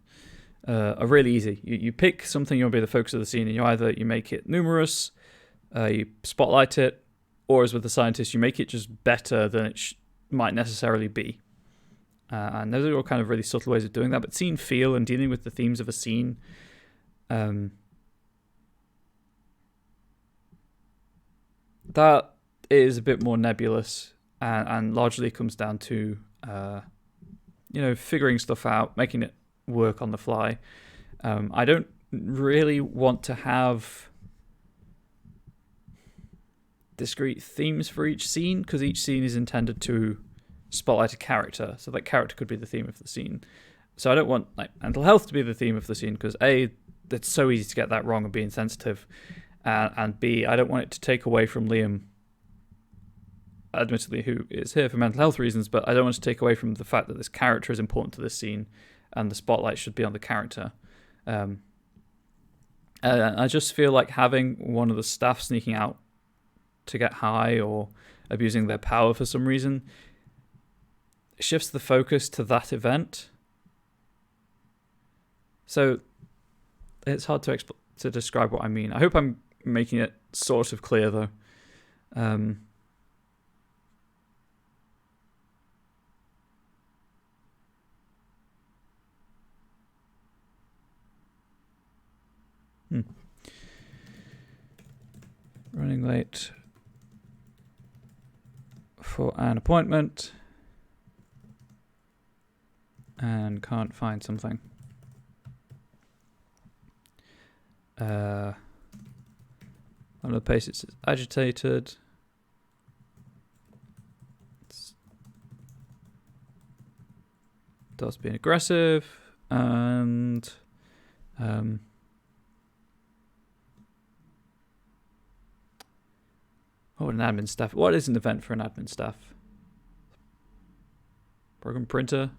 are really easy. You pick something you want to be the focus of the scene, and you make it numerous, you spotlight it, or as with the scientists, you make it just better than it might necessarily be. And those are all kind of really subtle ways of doing that. But scene feel and dealing with the themes of a scene, that is a bit more nebulous and largely comes down to figuring stuff out, making it work on the fly. I don't really want to have discrete themes for each scene because each scene is intended to spotlight a character, so that character could be the theme of the scene. So I don't want like mental health to be the theme of the scene because A, it's so easy to get that wrong and be insensitive, and B, I don't want it to take away from Liam, admittedly, who is here for mental health reasons, but I don't want to take away from the fact that this character is important to this scene and the spotlight should be on the character. I just feel like having one of the staff sneaking out to get high or abusing their power for some reason shifts the focus to that event. So it's hard to describe what I mean. I hope I'm making it sort of clear though. Running late for an appointment and can't find something. One of the patients is agitated. Does being aggressive and what would an admin staff? What is an event for an admin staff? Program printer,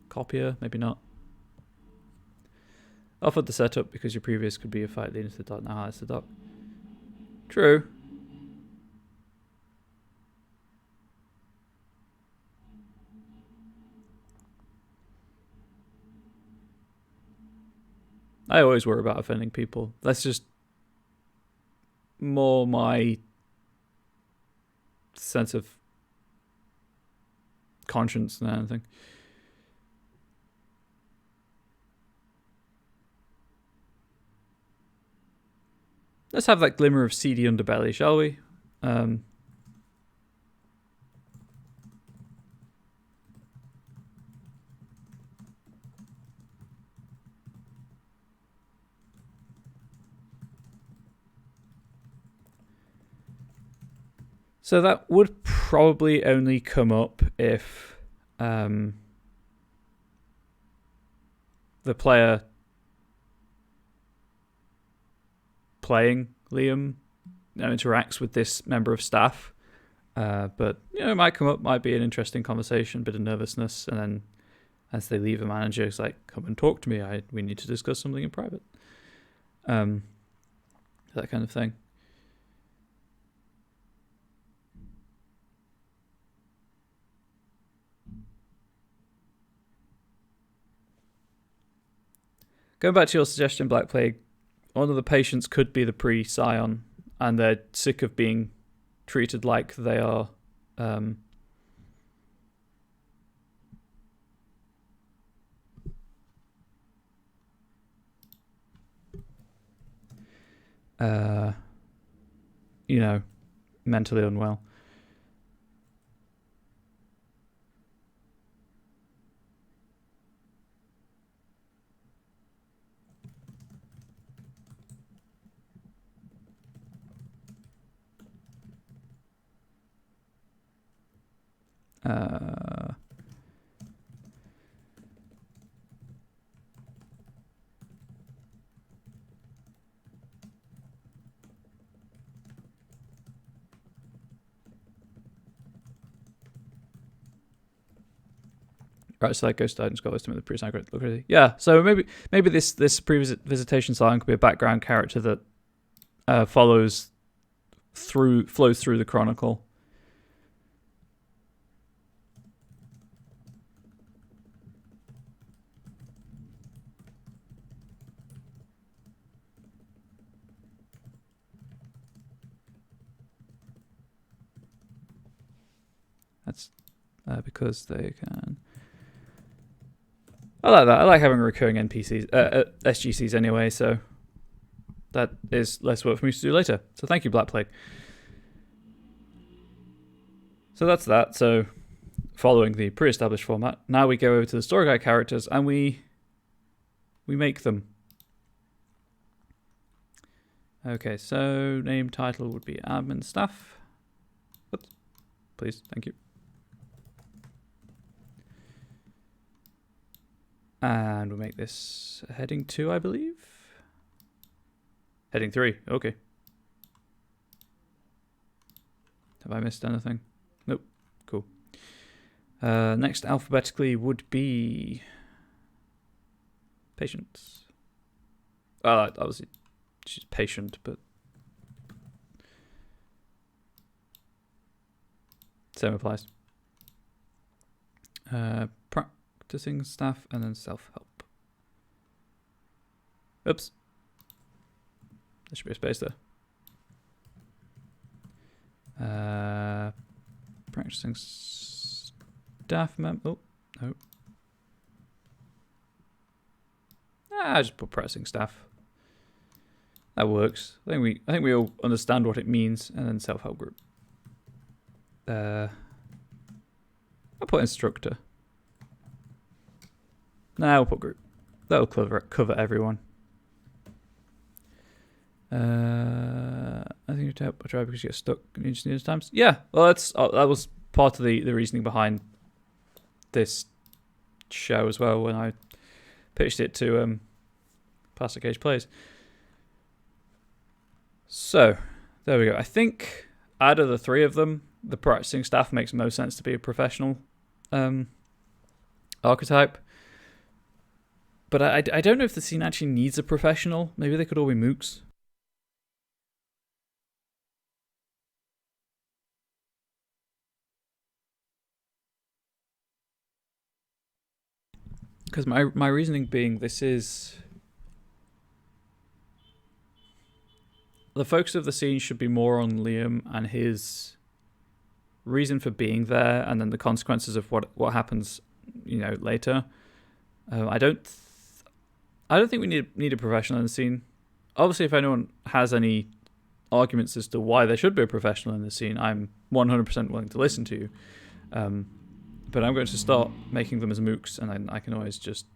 copier, maybe not. Offered the setup because your previous could be a fight leading to the doc. Now it's the doc. True. I always worry about offending people. That's just more my sense of conscience than anything. Let's have that glimmer of seedy underbelly, shall we? So that would probably only come up if the player playing Liam interacts with this member of staff. But it might come up, might be an interesting conversation, bit of nervousness, and then as they leave, the manager is like, "Come and talk to me. We need to discuss something in private." That kind of thing. Going back to your suggestion, Black Plague, one of the patients could be the pre-Scion, and they're sick of being treated like they are mentally unwell. Right, so that ghost died and got wisdom in the pre-Scion. Look crazy. Yeah, so maybe this pre-visitation Scion could be a background character that flows through the chronicle. That's because they can. I like that. I like having recurring NPCs, SGCs anyway, so that is less work for me to do later. So thank you, Black Plague. So that's that. So following the pre-established format, now we go over to the story guide characters and we make them. Okay, so name title would be admin staff. Oops. Please, thank you. And we'll make this heading 2, I believe. Heading 3, okay. Have I missed anything? Nope, cool. Next alphabetically would be patients. Well, obviously she's patient, but same applies. Practicing staff and then self-help. Oops. There should be a space there. Practicing staff member. Oh, no. I just put practicing staff. That works. I think we all understand what it means, and then self-help group. I'll put instructor. Now I'll put group. That'll cover everyone. I think you tap a try because you get stuck in interesting times. Yeah, well, that was part of the reasoning behind this show as well when I pitched it to Plastic Cage Plays. So there we go. I think out of the three of them, the practicing staff makes most sense to be a professional archetype. But I don't know if the scene actually needs a professional. Maybe they could all be mooks. Because my reasoning being this is... The focus of the scene should be more on Liam and his reason for being there, and then the consequences of what happens, later. I don't think we need a professional in the scene. Obviously, if anyone has any arguments as to why there should be a professional in the scene, I'm 100% willing to listen to you. But I'm going to start making them as mooks, and then I can always just...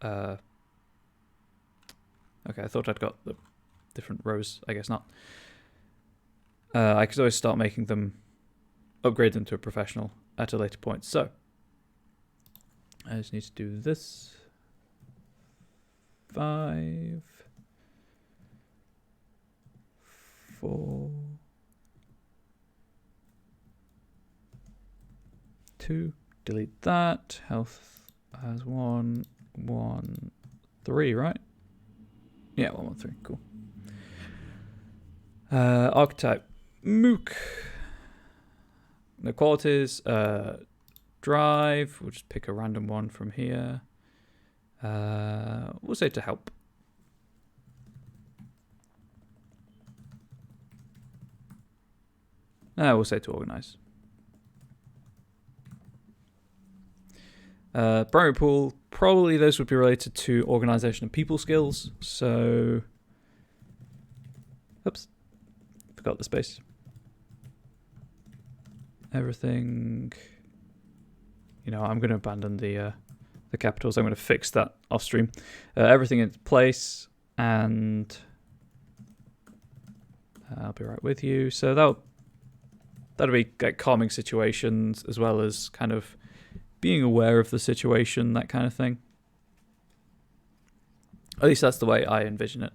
Okay, I thought I'd got the different rows. I guess not. I could always start making them, upgrade them to a professional at a later point. So I just need to do this. 5, 4, 2. Delete that. Health has 1, 1, 3, right? Yeah, 1, 1, 3. Cool. Archetype. Mook. The qualities. Drive. We'll just pick a random one from here. We'll say to help. We'll say to organize. Primary pool, probably those would be related to organization and people skills. So, oops, forgot the space. Everything, I'm going to abandon the capitals. I'm going to fix that off stream. Everything in its place, and I'll be right with you. So that'll be like calming situations as well as kind of being aware of the situation, that kind of thing. At least that's the way I envision it.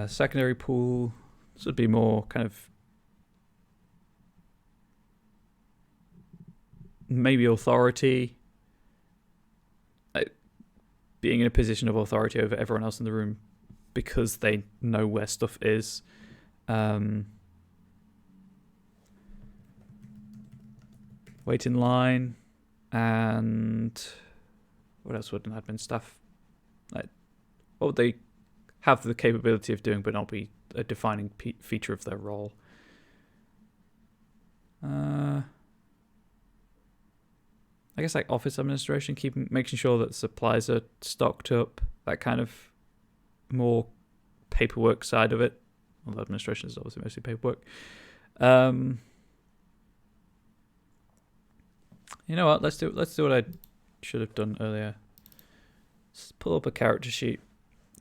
Secondary pool, this would be more kind of maybe authority, being in a position of authority over everyone else in the room because they know where stuff is. Wait in line, and what else would an admin staff what would they have the capability of doing but not be a defining feature of their role? I guess like office administration, making sure that supplies are stocked up, that kind of more paperwork side of it. Although administration is obviously mostly paperwork. You know what? Let's do what I should have done earlier. Let's pull up a character sheet,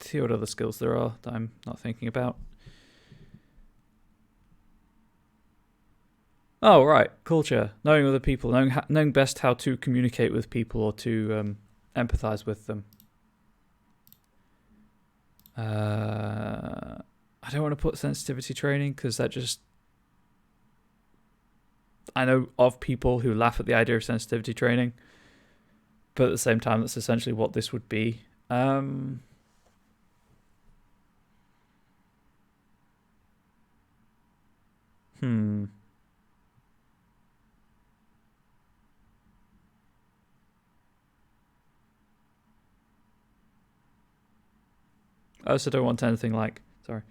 see what other skills there are that I'm not thinking about. Oh, right. Culture. Knowing other people. Knowing best how to communicate with people or to empathize with them. I don't want to put sensitivity training because that just... I know of people who laugh at the idea of sensitivity training, but at the same time, that's essentially what this would be. I also don't want anything like... Sorry.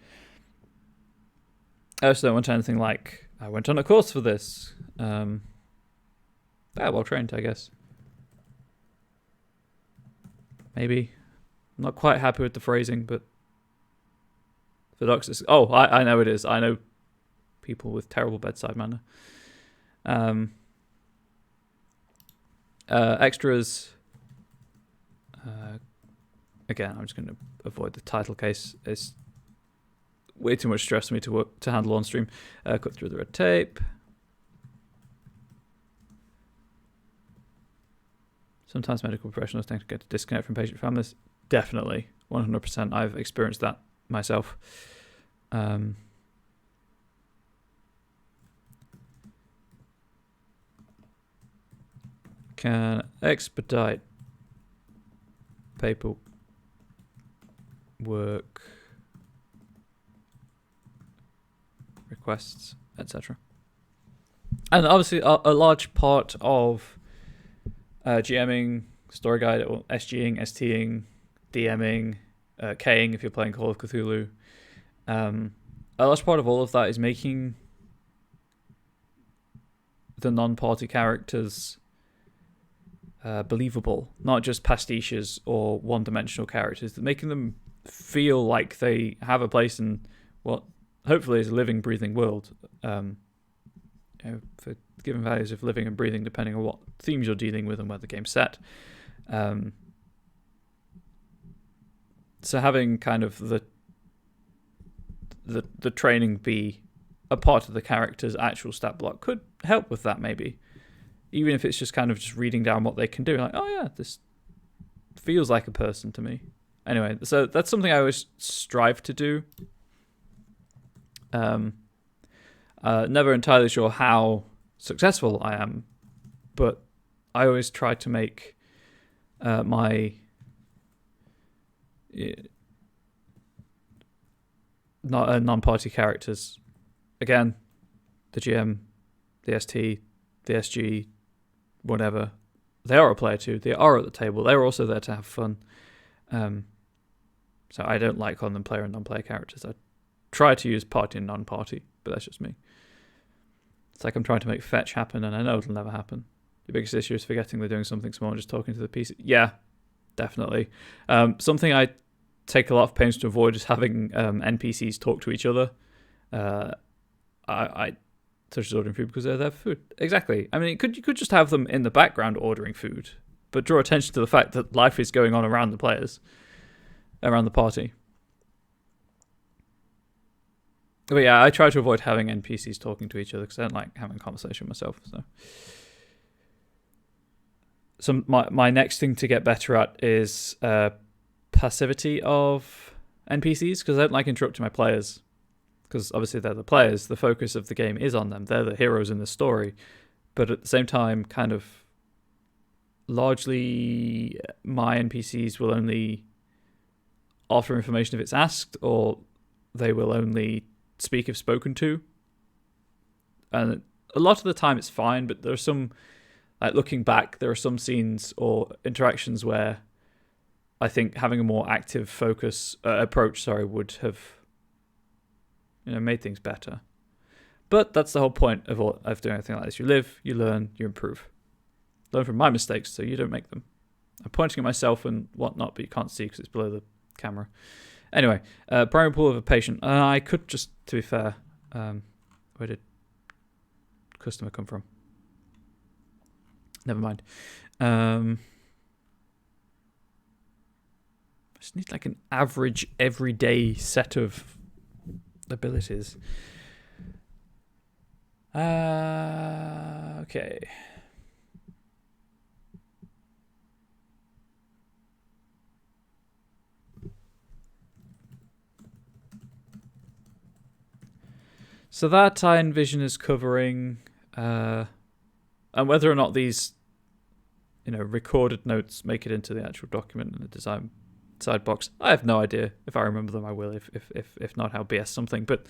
I also don't want anything like... I went on a course for this. Well trained, I guess. Maybe. I'm not quite happy with the phrasing, but... Philoxis... Oh, I know it is. I know people with terrible bedside manner. Extras... Again, I'm just going to avoid the title case. It's way too much stress for me to handle on stream. Cut through the red tape. Sometimes medical professionals tend to get to disconnect from patient families. Definitely, 100%. I've experienced that myself. Can expedite paperwork requests, etc. And obviously a large part of GMing, story guide, or SGing, STing, DMing, K'ing if you're playing Call of Cthulhu. A large part of all of that is making the non-party characters believable, not just pastiches or one-dimensional characters, making them feel like they have a place in what hopefully is a living, breathing world. For given values of living and breathing, depending on what themes you're dealing with and where the game's set. So having kind of the training be a part of the character's actual stat block could help with that, maybe. Even if it's just kind of just reading down what they can do. Like, oh yeah, this feels like a person to me. Anyway, so that's something I always strive to do. Never entirely sure how successful I am, but I always try to make my non-party characters, again, the GM, the ST, the SG, whatever, they are a player too. They are at the table. They're also there to have fun. So I don't like calling them player and non-player characters. I try to use party and non-party, but that's just me. It's like I'm trying to make fetch happen, and I know it'll never happen. The biggest issue is forgetting they're doing something small and just talking to the PC. Yeah, definitely. Something I take a lot of pains to avoid is having NPCs talk to each other. Such as ordering food because they're there for food. Exactly. I mean, you could just have them in the background ordering food, but draw attention to the fact that life is going on around the players, around the party. But yeah, I try to avoid having NPCs talking to each other because I don't like having a conversation myself. So my next thing to get better at is passivity of NPCs, because I don't like interrupting my players. Because obviously they're the players, the focus of the game is on them. They're the heroes in the story. But at the same time, kind of largely my NPCs will only offer information if it's asked, or they will only speak if spoken to. And a lot of the time it's fine, but there are some, like looking back, there are some scenes or interactions where I think having a more active approach would have made things better. But that's the whole point of doing anything like this. You live, you learn, you improve. Learn from my mistakes so you don't make them. I'm pointing at myself and whatnot, but you can't see because it's below the camera. Anyway, primary pool of a patient. I could just, to be fair, where did customer come from? Never mind. I just need like an average everyday set of abilities. Okay. So that I envision as covering, and whether or not these, recorded notes make it into the actual document in the design side box, I have no idea. If I remember them, I will. If not, I'll BS something. But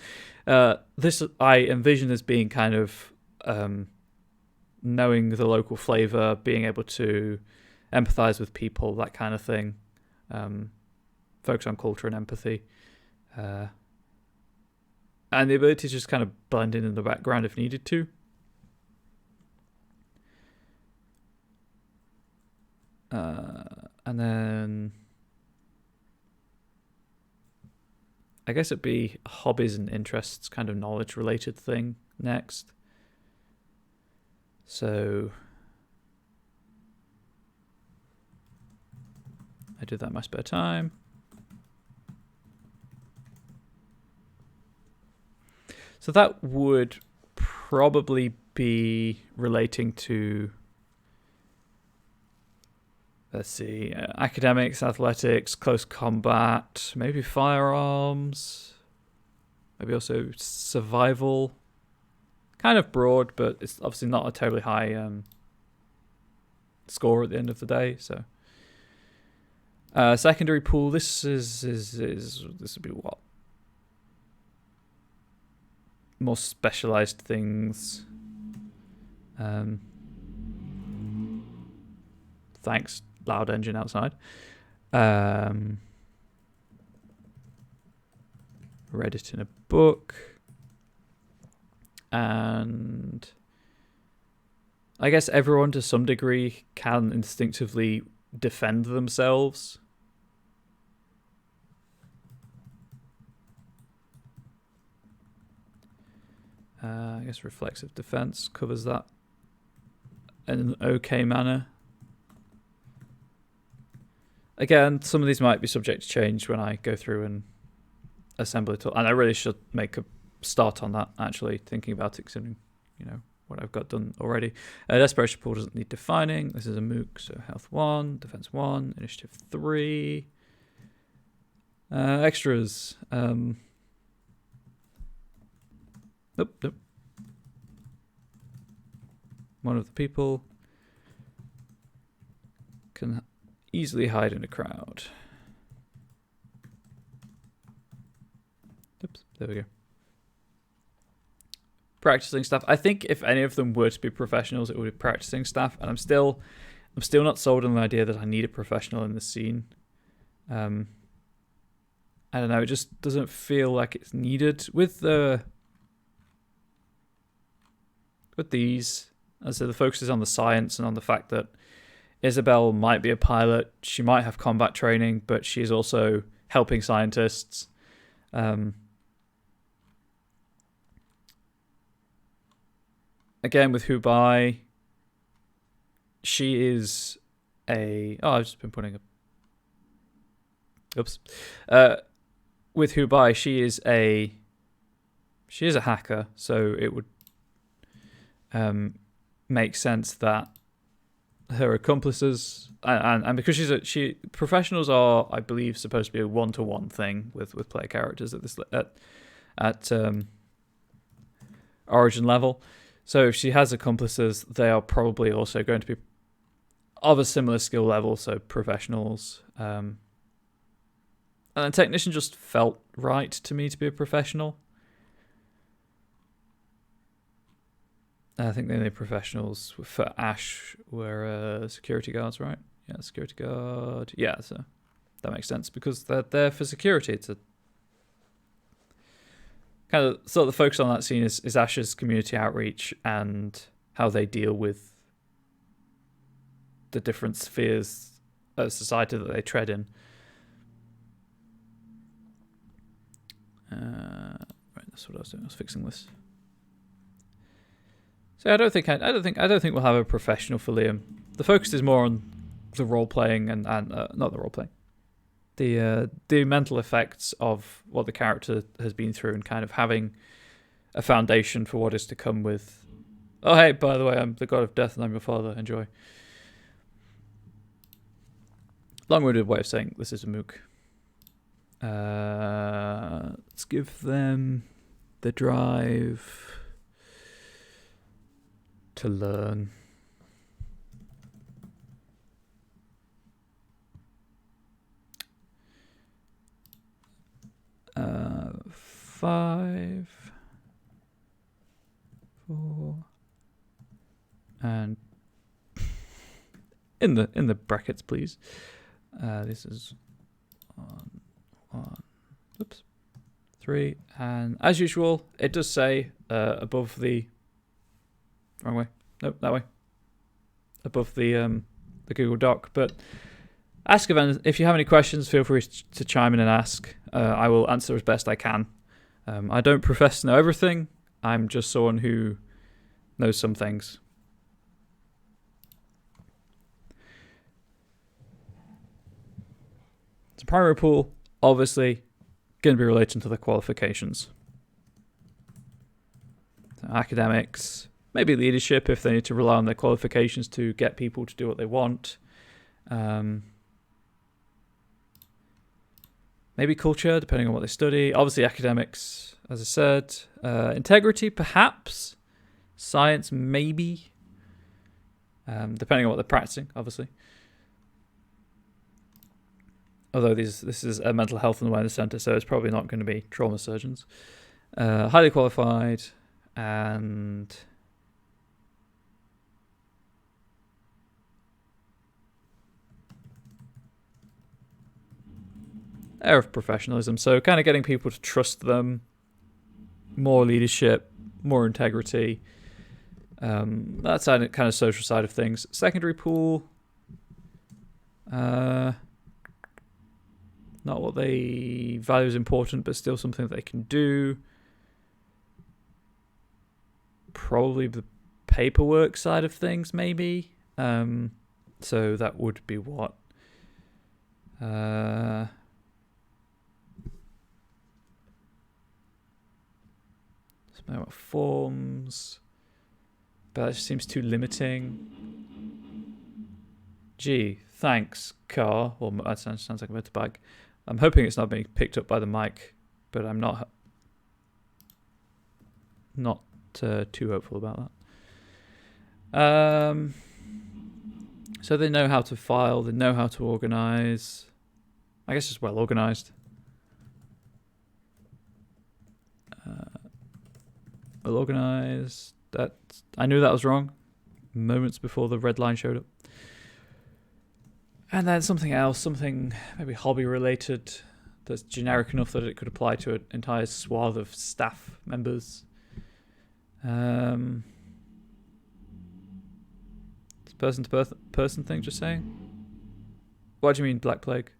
this I envision as being kind of knowing the local flavor, being able to empathize with people, that kind of thing. Focus on culture and empathy. And the ability to just kind of blend in the background if needed to. And then I guess it'd be hobbies and interests, kind of knowledge related thing next. So I do that in my spare time. So that would probably be relating to, let's see, academics, athletics, close combat, maybe firearms, maybe also survival. Kind of broad, but it's obviously not a terribly high score at the end of the day. So secondary pool. This would be what? More specialized things. Thanks, loud engine outside. Read it in a book. And I guess everyone to some degree can instinctively defend themselves. I guess reflexive defense covers that in an okay manner. Again, some of these might be subject to change when I go through and assembly tool, and I really should make a start on that, actually, thinking about it, considering, what I've got done already. Desperation pool doesn't need defining. This is a MOOC, so health 1, defense 1, initiative 3. Extras. Nope. One of the people can easily hide in a crowd. Oops, there we go. Practicing staff. I think if any of them were to be professionals, it would be practicing staff, and I'm still not sold on the idea that I need a professional in the scene. I don't know. It just doesn't feel like it's needed with these. As the focus is on the science and on the fact that Isabel might be a pilot. She might have combat training, but she's also helping scientists. Again, with Hubai, she is a... Oh, I've just been putting a... Oops. With Hubai, she is a hacker, so it would make sense that her accomplices and because professionals are, I believe, supposed to be a one-to-one thing with player characters at origin level. So if she has accomplices, they are probably also going to be of a similar skill level, so professionals. And the technician just felt right to me to be a professional. I think the only professionals for Ash were security guards, right? Yeah, security guard. Yeah, so that makes sense because they're there for security. It's a kind of sort of the focus on that scene is Ash's community outreach and how they deal with the different spheres of society that they tread in. Right, that's what I was doing. I was fixing this. So I don't think we'll have a professional for Liam. The focus is more on the role playing and not the role playing, the mental effects of what the character has been through and kind of having a foundation for what is to come. With, oh hey, by the way, I'm the god of death and I'm your father. Enjoy. Long-winded way of saying this is a MOOC. Let's give them the drive to learn. Five, 4, and in the brackets, please. This is 1. Oops. 3, and as usual, it does say above the. Wrong way. Nope, that way. Above the Google Doc. But ask if you have any questions, feel free to chime in and ask. I will answer as best I can. I don't profess to know everything. I'm just someone who knows some things. So primary pool, obviously, going to be relating to the qualifications. So academics. Maybe leadership if they need to rely on their qualifications to get people to do what they want. Maybe culture, depending on what they study. Obviously academics, as I said. Integrity, perhaps. Science, maybe. Depending on what they're practicing, obviously. Although this is a mental health and awareness centre, so it's probably not going to be trauma surgeons. Highly qualified and... air of professionalism, so kind of getting people to trust them, more leadership, more integrity, that side, kind of social side of things. Secondary pool, not what they value as important, but still something that they can do. Probably the paperwork side of things, maybe. So that would be what? something about forms, but that just seems too limiting. Gee, thanks, car. Well, that sounds like a motorbike. I'm hoping it's not being picked up by the mic, but I'm not too hopeful about that. So they know how to file, they know how to organize. I guess it's well organized. Well organized. I knew that was wrong moments before the red line showed up. And then something else, something maybe hobby related that's generic enough that it could apply to an entire swath of staff members. It's person to person thing, just saying. What do you mean, Black Plague?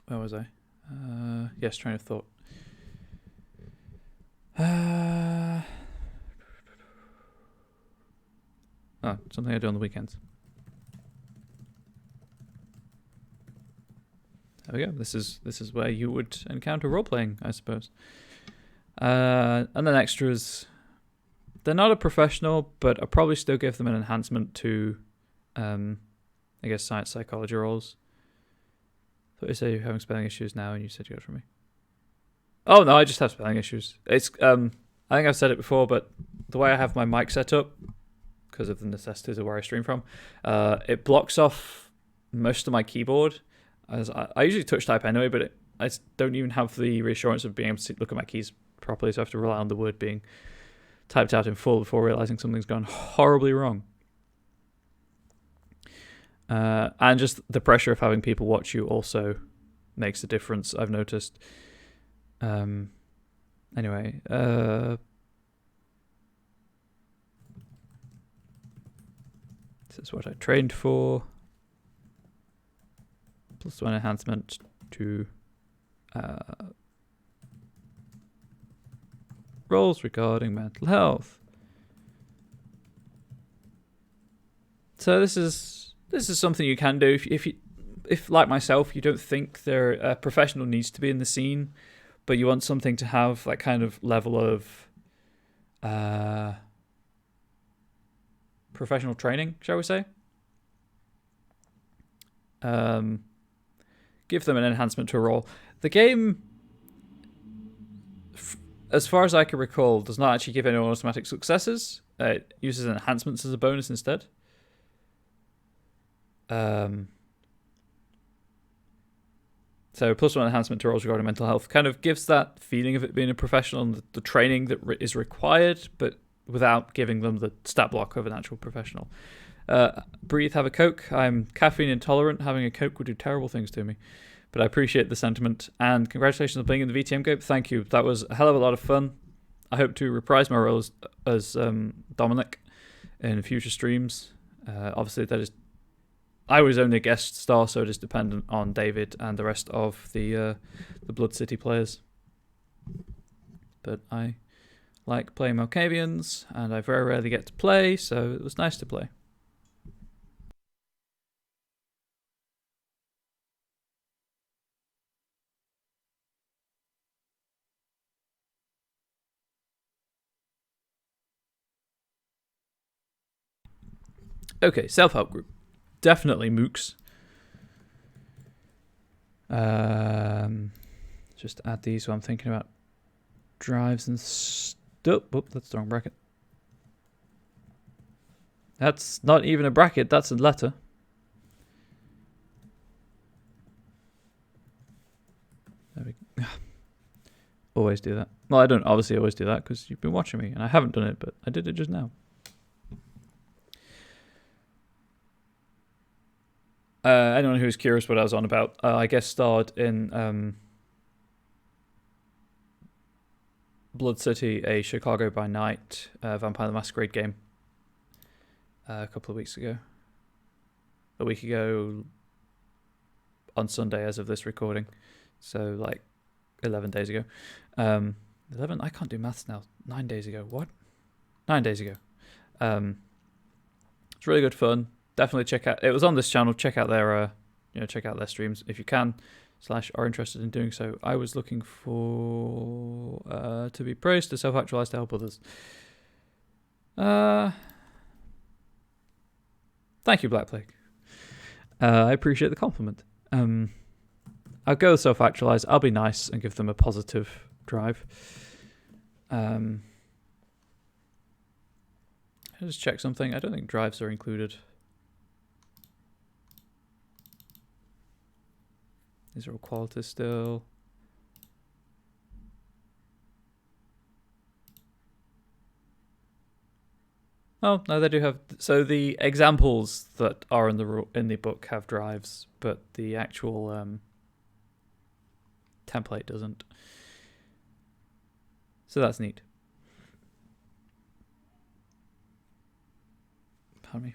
Where was I? Yes, train of thought. Something I do on the weekends. There we go. This is where you would encounter role playing, I suppose. And then extras. They're not a professional, but I'll probably still give them an enhancement to, I guess, science psychology roles. So you say you're having spelling issues now, and you said you got it from me. Oh no, I just have spelling issues. It's I think I've said it before, but the way I have my mic set up, because of the necessities of where I stream from, it blocks off most of my keyboard. As I usually touch type anyway, but I don't even have the reassurance of being able to look at my keys properly, so I have to rely on the word being typed out in full before realizing something's gone horribly wrong. And just the pressure of having people watch you also makes a difference, I've noticed. Anyway, this is what I trained for. +1 enhancement to roles regarding mental health. So this is something you can do if like myself, you don't think a professional needs to be in the scene, but you want something to have that kind of level of professional training, shall we say. Give them an enhancement to a role. The game, as far as I can recall, does not actually give anyone automatic successes. It uses enhancements as a bonus instead. So +1 enhancement to roles regarding mental health kind of gives that feeling of it being a professional and the training that is required, but without giving them the stat block of an actual professional. Breathe, have a Coke. I'm caffeine intolerant. Having a Coke would do terrible things to me. But I appreciate the sentiment. And congratulations on being in the VTM game. Thank you. That was a hell of a lot of fun. I hope to reprise my role as Dominic in future streams. Obviously, I was only a guest star, so it is dependent on David and the rest of the Blood City players. But I like playing Malkavians, and I very rarely get to play, so it was nice to play. Okay, self-help group. Definitely mooks. Just add these while I'm thinking about drives and stuff. Oh, that's the wrong bracket. That's not even a bracket, that's a letter. There we go. Always do that. Well, I don't obviously always do that because you've been watching me, and I haven't done it, but I did it just now. Anyone who's curious what I was on about, I guest starred in Blood City, a Chicago by Night Vampire the Masquerade game a couple of weeks ago. A week ago on Sunday as of this recording. So like 11 days ago. 11. I can't do maths now. 9 days ago. What? 9 days ago. It's really good fun. Definitely check out. It was on this channel. Check out their, check out their streams if you can, / are interested in doing so. I was looking for to be praised, to self-actualize, to help others. Thank you, Black Plague. I appreciate the compliment. I'll go self-actualize. I'll be nice and give them a positive drive. I'll just check something. I don't think drives are included. These are all qualities still. Oh, no, they do have... So the examples that are in the book have drives, but the actual template doesn't. So that's neat. Pardon me.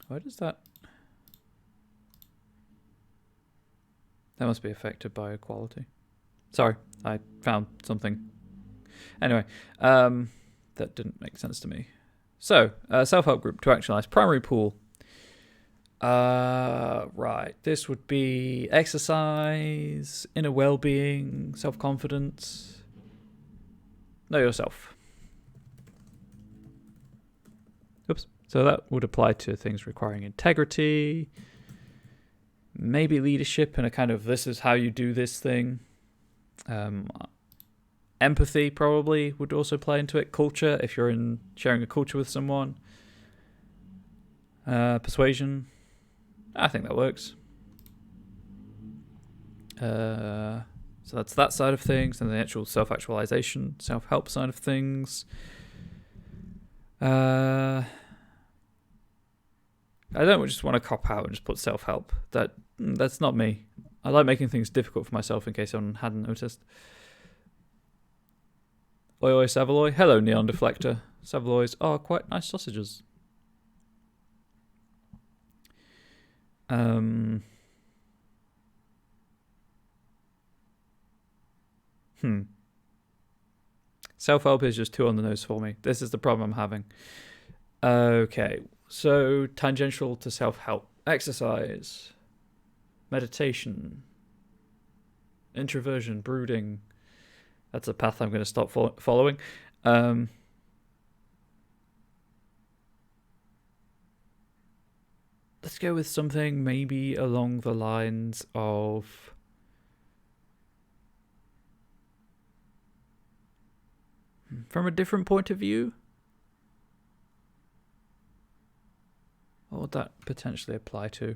Why does that... That must be affected by equality. Sorry, I found something. Anyway, that didn't make sense to me. So, self-help group to actualize. Primary pool. Right. This would be exercise, inner well-being, self-confidence. Know yourself. Oops. So that would apply to things requiring integrity, maybe leadership and a kind of this is how you do this thing. Empathy probably would also play into it. Culture, if you're in sharing a culture with someone. Persuasion. I think that works. So that's that side of things. And the actual self-actualization, self-help side of things. I don't just want to cop out and just put self-help. That's not me. I like making things difficult for myself in case someone hadn't noticed. Oi oi Savaloy. Hello Neon Deflector. Savaloys are quite nice sausages. Self-help is just too on the nose for me. This is the problem I'm having. Okay, so tangential to self-help. Exercise. Meditation. Introversion. Brooding. That's a path I'm going to stop following. Let's go with something maybe along the lines of... From a different point of view? What would that potentially apply to?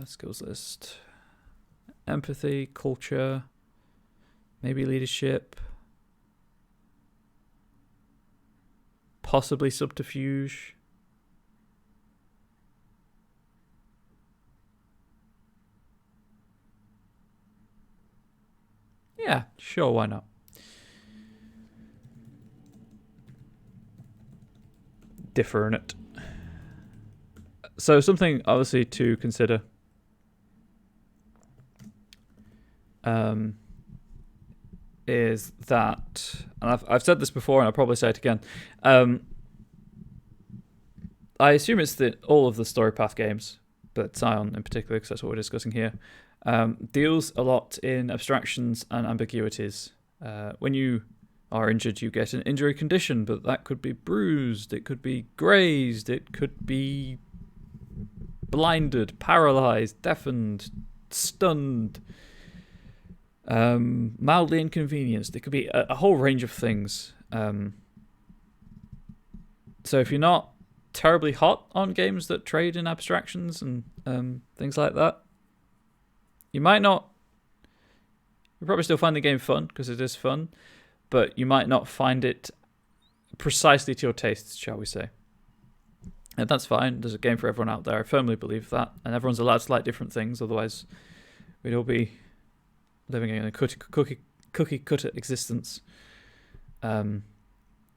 Skills list. Empathy, culture, maybe leadership, possibly subterfuge. Yeah, sure, why not? Differ in it. So something obviously to consider. Is that, and I've said this before and I'll probably say it again, I assume it's all of the story path games, but Scion in particular, because that's what we're discussing here, deals a lot in abstractions and ambiguities. When you are injured, you get an injury condition, but that could be bruised, it could be grazed, it could be blinded, paralyzed, deafened, stunned, mildly inconvenienced. It could be a whole range of things. So if you're not terribly hot on games that trade in abstractions and things like that, you might not... You'll probably still find the game fun, because it is fun, but you might not find it precisely to your tastes, shall we say. And that's fine. There's a game for everyone out there. I firmly believe that. And everyone's allowed to like different things, otherwise we'd all be living in a cookie cutter existence. But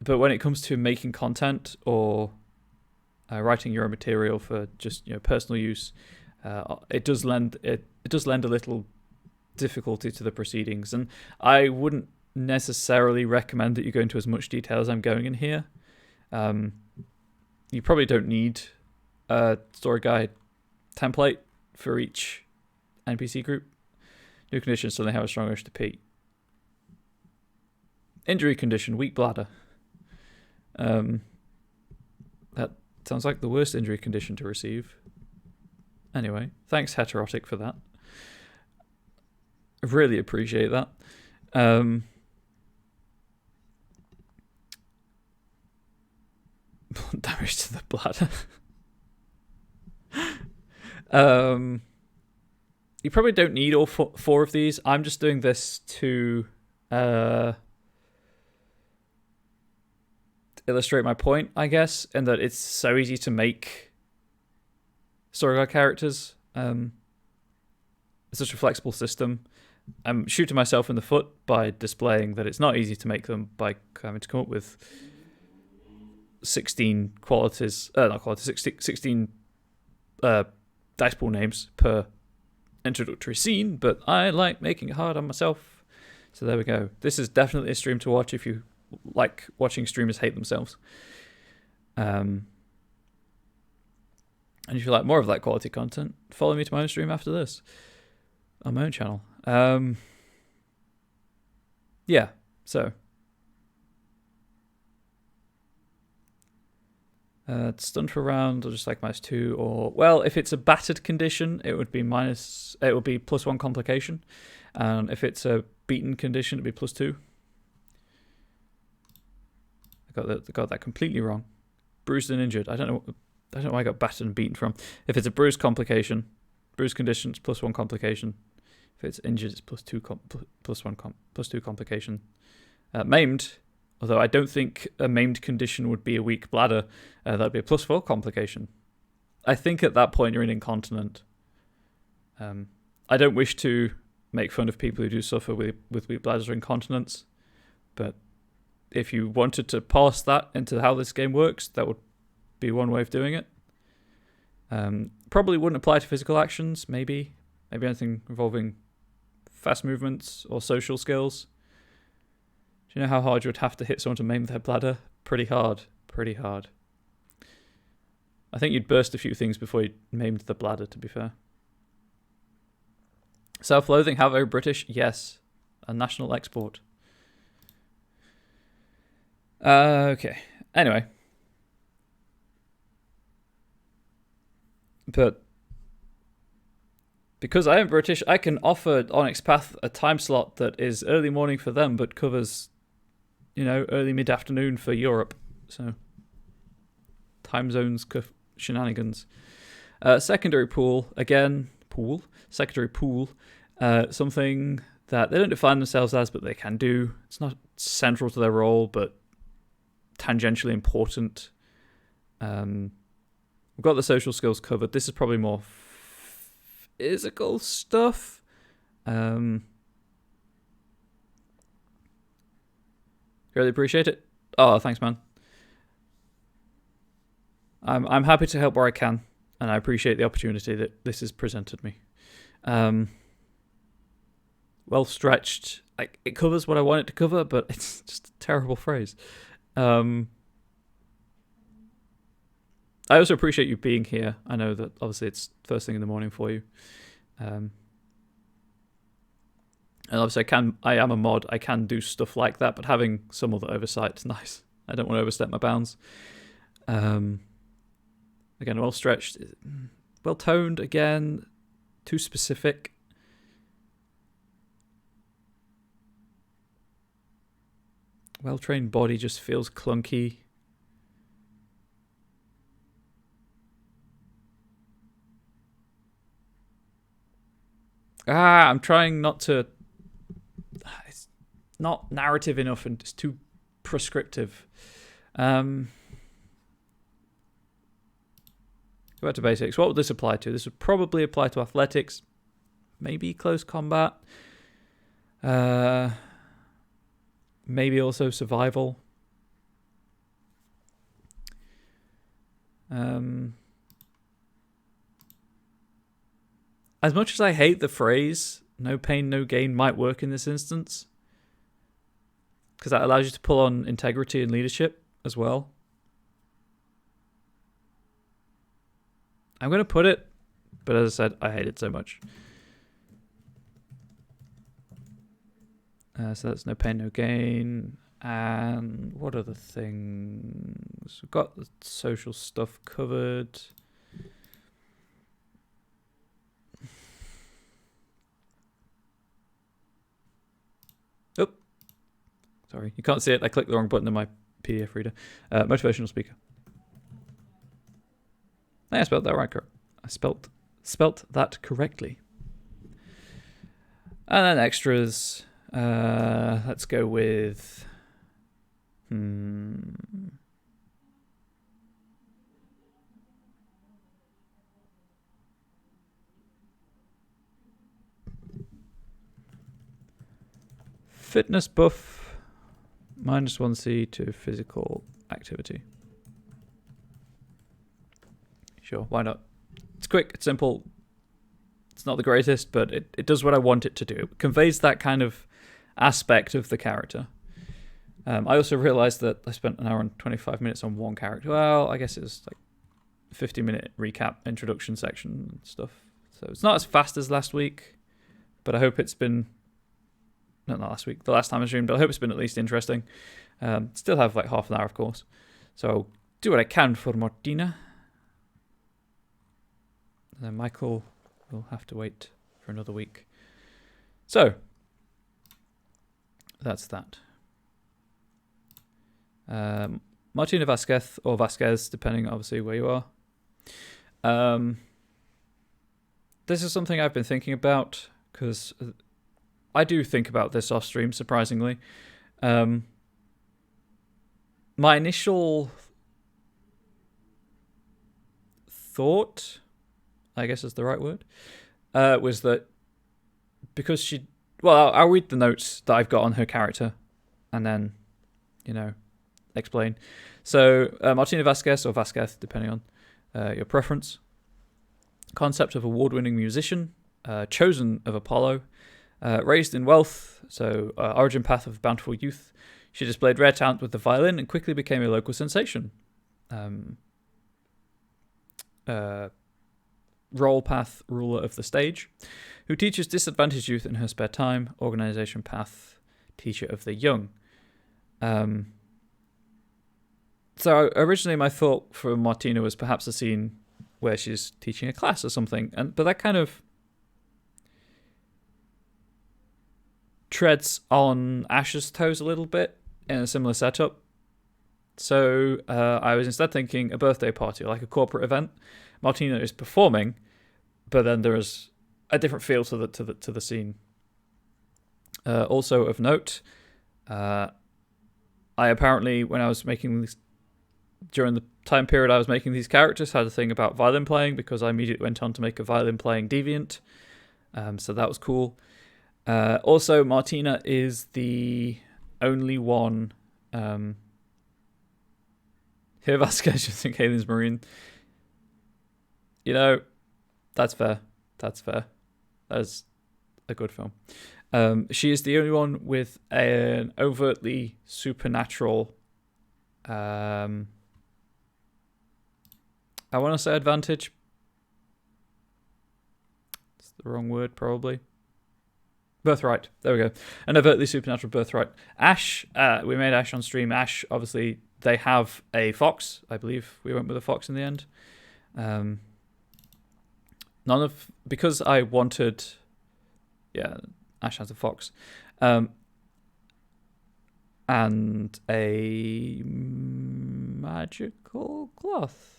when it comes to making content or writing your own material for just personal use, It does lend a little difficulty to the proceedings, and I wouldn't necessarily recommend that you go into as much detail as I'm going in here. You probably don't need a story guide template for each NPC group. New conditions suddenly have a strong urge to pee. Injury condition, weak bladder. That sounds like the worst injury condition to receive. Anyway, thanks Heterotic for that. I really appreciate that. Damage to the bladder. You probably don't need all four of these. I'm just doing this to illustrate my point, I guess, in that it's so easy to make story guide characters. It's such a flexible system. I'm shooting myself in the foot by displaying that it's not easy to make them by having to come up with 16 qualities, 16 dice pool names per introductory scene, but I like making it hard on myself. So there we go. This is definitely a stream to watch if you like watching streamers hate themselves. And if you like more of that quality content, follow me to my own stream after this on my own channel. Yeah, so stunned for a round, or just like -2, or well, if it's a battered condition, it would be +1 complication, and if it's a beaten condition, it'd be +2. I got that completely wrong. Bruised and injured. I don't know where I got battered and beaten from. If it's a bruised condition, it's +1 complication. If it's injured, it's +2 complication. Maimed, although I don't think a maimed condition would be a weak bladder, that'd be a +4 complication. I think at that point you're an incontinent. I don't wish to make fun of people who do suffer with weak bladders or incontinence, but if you wanted to parse that into how this game works, that would be one way of doing it. Probably wouldn't apply to physical actions, maybe anything involving fast movements or social skills. Do you know how hard you would have to hit someone to maim their bladder? Pretty hard. I think you'd burst a few things before you maimed the bladder, to be fair. Self-loathing, how very British? Yes. A national export. Okay. Anyway. But because I am British, I can offer Onyx Path a time slot that is early morning for them, but covers, early mid-afternoon for Europe. So, time zones shenanigans. Secondary pool, again, secondary pool, something that they don't define themselves as, but they can do. It's not central to their role, but tangentially important. We've got the social skills covered. This is probably more physical stuff. Really appreciate it. Oh, thanks, man. I'm happy to help where I can, and I appreciate the opportunity that this has presented me. Well stretched. It covers what I want it to cover, but it's just a terrible phrase. I also appreciate you being here. I know that obviously it's first thing in the morning for you. And obviously I am a mod. I can do stuff like that, but having some other oversight is nice. I don't want to overstep my bounds. Again, well stretched. Well toned, again. Too specific. Well trained body just feels clunky. I'm trying not to. It's not narrative enough and it's too prescriptive. Go back to basics. What would this apply to? This would probably apply to athletics, maybe close combat, maybe also survival. As much as I hate the phrase "no pain, no gain" might work in this instance, because that allows you to pull on integrity and leadership as well. I'm going to put it, but as I said, I hate it so much. So that's no pain, no gain. And what other things? We've got the social stuff covered. Oh, sorry, you can't see it. I clicked the wrong button in my PDF reader. Motivational speaker. I spelled that right. I spelt that correctly. And then extras. Let's go with. Fitness buff, -1C to physical activity. Sure, why not? It's quick, it's simple. It's not the greatest, but it does what I want it to do. It conveys that kind of aspect of the character. I also realized that I spent an hour and 25 minutes on one character. Well, I guess it was like 50-minute recap, introduction section and stuff. So it's not as fast as last week, but I hope it's been... Not last week, the last time I streamed, but I hope it's been at least interesting. Still have like half an hour, of course. So I'll do what I can for Martina. And then Michael will have to wait for another week. So, that's that. Martina Vasquez, or Vasquez, depending obviously where you are. This is something I've been thinking about, because I do think about this off stream, surprisingly. My initial thought, I guess is the right word, was that because she... Well, I'll read the notes that I've got on her character and then, explain. So, Martina Vasquez, or Vasquez, depending on your preference. Concept of award-winning musician, chosen of Apollo, raised in wealth, so origin path of bountiful youth. She displayed rare talent with the violin and quickly became a local sensation. Role path, ruler of the stage, who teaches disadvantaged youth in her spare time. Organization path, teacher of the young. So originally my thought for Martina was perhaps a scene where she's teaching a class or something, but that kind of treads on Ash's toes a little bit in a similar setup. So I was instead thinking a birthday party, like a corporate event. Martina is performing, but then there is a different feel to the scene. Also of note, I apparently, when I was making these, during the time period I was making these characters, had a thing about violin playing, because I immediately went on to make a violin playing deviant. So that was cool. Also, Martina is the only one. Here, Vasquez, you think Aliens Marine. That's fair. That's fair. That's a good film. She is the only one with an overtly supernatural, I want to say advantage. It's the wrong word, probably. Birthright. There we go. An overtly supernatural birthright. Ash, we made Ash on stream. Ash, obviously, they have a fox. I believe we went with a fox in the end. Because I wanted, Ash has a fox. And a magical cloth.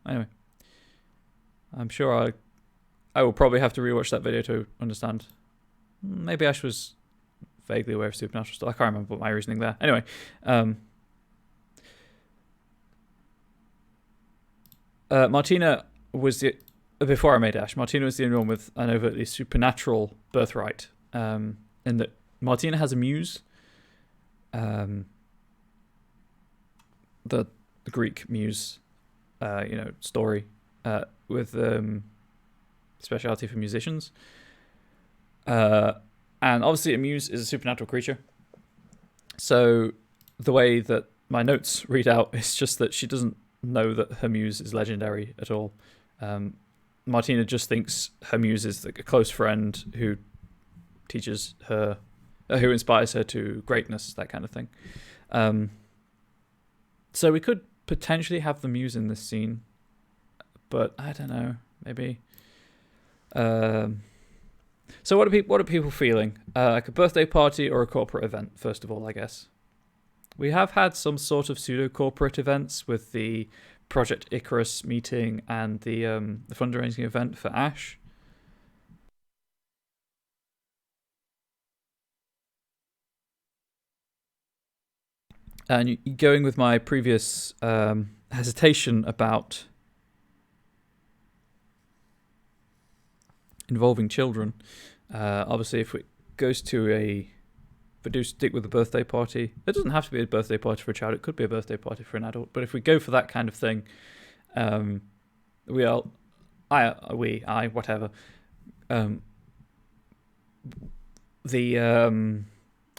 Anyway. I'm sure I will probably have to rewatch that video to understand. Maybe Ash was vaguely aware of supernatural stuff. I can't remember my reasoning there. Anyway, Martina was before I made Ash, Martina was the only one with an overtly supernatural birthright. In that Martina has a muse. The Greek muse, story, with speciality for musicians. And obviously a muse is a supernatural creature. So the way that my notes read out is just that she doesn't know that her muse is legendary at all. Martina just thinks her muse is like a close friend who teaches her, who inspires her to greatness, that kind of thing. So we could potentially have the muse in this scene, but I don't know, maybe. So what are people feeling? Like a birthday party or a corporate event? First of all, I guess we have had some sort of pseudo corporate events with the Project Icarus meeting and the fundraising event for Ash. And going with my previous hesitation about involving children, obviously if it goes to but do stick with a birthday party, it doesn't have to be a birthday party for a child, it could be a birthday party for an adult, but if we go for that kind of thing, whatever,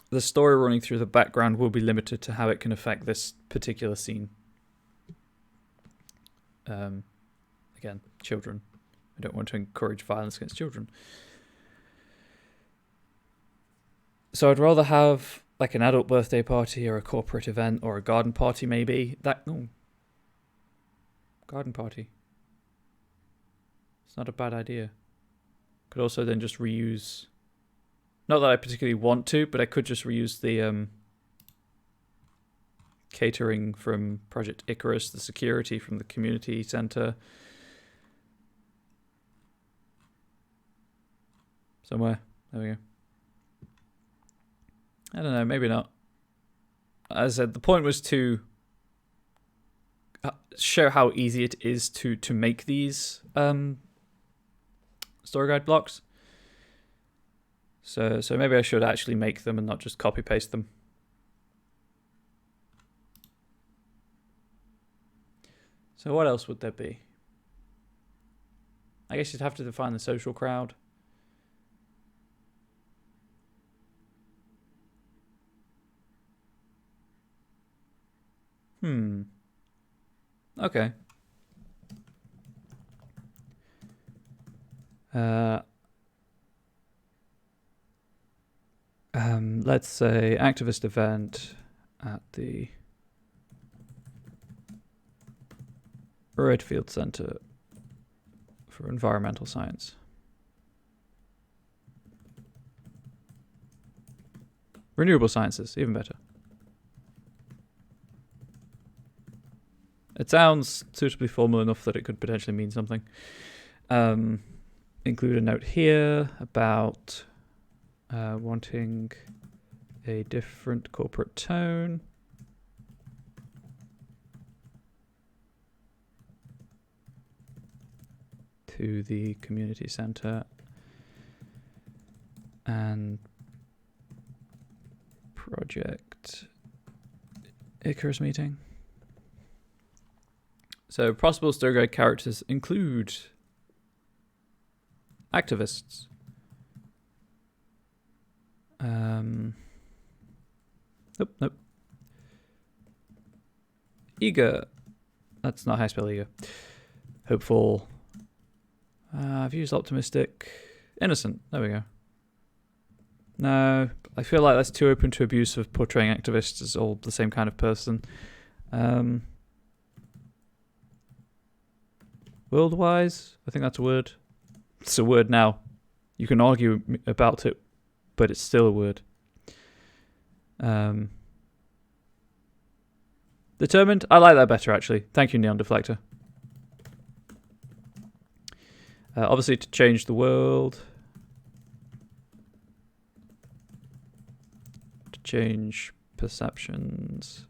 the story running through the background will be limited to how it can affect this particular scene. Again, children. I don't want to encourage violence against children. So I'd rather have like an adult birthday party or a corporate event or a garden party maybe. Garden party. It's not a bad idea. Could also then just reuse... Not that I particularly want to, but I could just reuse the catering from Project Icarus, the security from the community center. Somewhere. There we go. I don't know, maybe not. As I said, the point was to show how easy it is to make these story guide blocks. So maybe I should actually make them and not just copy paste them. So what else would there be? I guess you'd have to define the social crowd. Okay. Let's say activist event at the Redfield Center for Environmental Science. Renewable Sciences, even better. It sounds suitably formal enough that it could potentially mean something. Include a note here about wanting a different corporate tone. To the community center and Project Icarus meeting. So possible story guide characters include activists. Nope. Eager. That's not how I spell eager. Hopeful. I've used optimistic. Innocent. There we go. No, I feel like that's too open to abuse of portraying activists as all the same kind of person. World-wise, I think that's a word. It's a word now. You can argue about it, but it's still a word. Determined? I like that better, actually. Thank you, Neon Deflector. Obviously, to change the world. To change perceptions.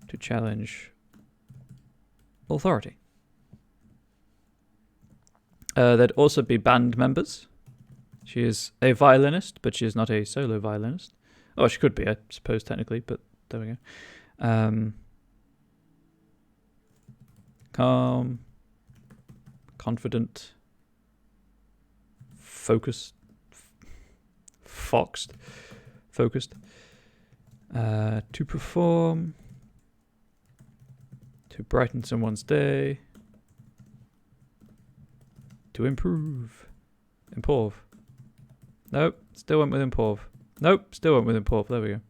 To challenge authority. There'd also be band members. She is a violinist, but she is not a solo violinist. Oh, she could be, I suppose, technically, but there we go. Calm, confident, focused, focused. To perform, to brighten someone's day, to improve. Nope, still went with improve. Nope, still went with improve. There we go.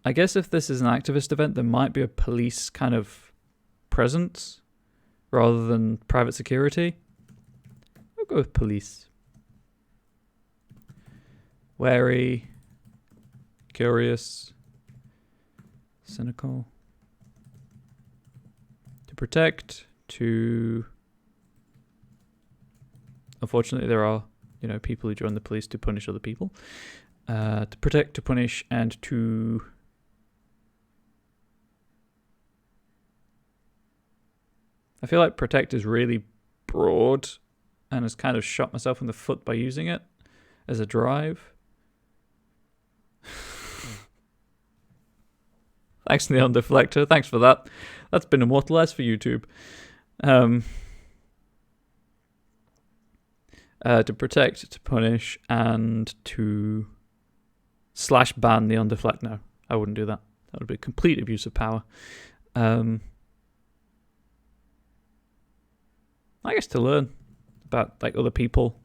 I guess if this is an activist event, there might be a police kind of presence rather than private security. I'll go with police. Wary, curious, cynical. To protect, to... Unfortunately, there are, people who join the police to punish other people. To protect, to punish, and to... I feel like protect is really broad and has kind of shot myself in the foot by using it as a drive. Thanks, Neon Deflector. Thanks for that. That's been immortalized for YouTube. To protect, to punish, and to /ban Neon Deflect. No, I wouldn't do that. That would be a complete abuse of power. I guess to learn about other people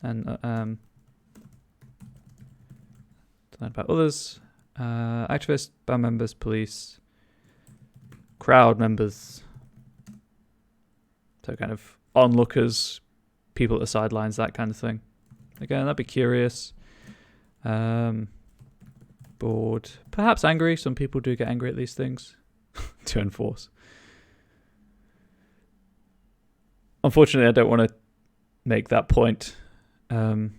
and to learn about others, activists, band members, police, crowd members, so kind of onlookers, people at the sidelines, that kind of thing. Again, that'd be curious. Bored, perhaps angry. Some people do get angry at these things. To enforce. Unfortunately, I don't want to make that point. Although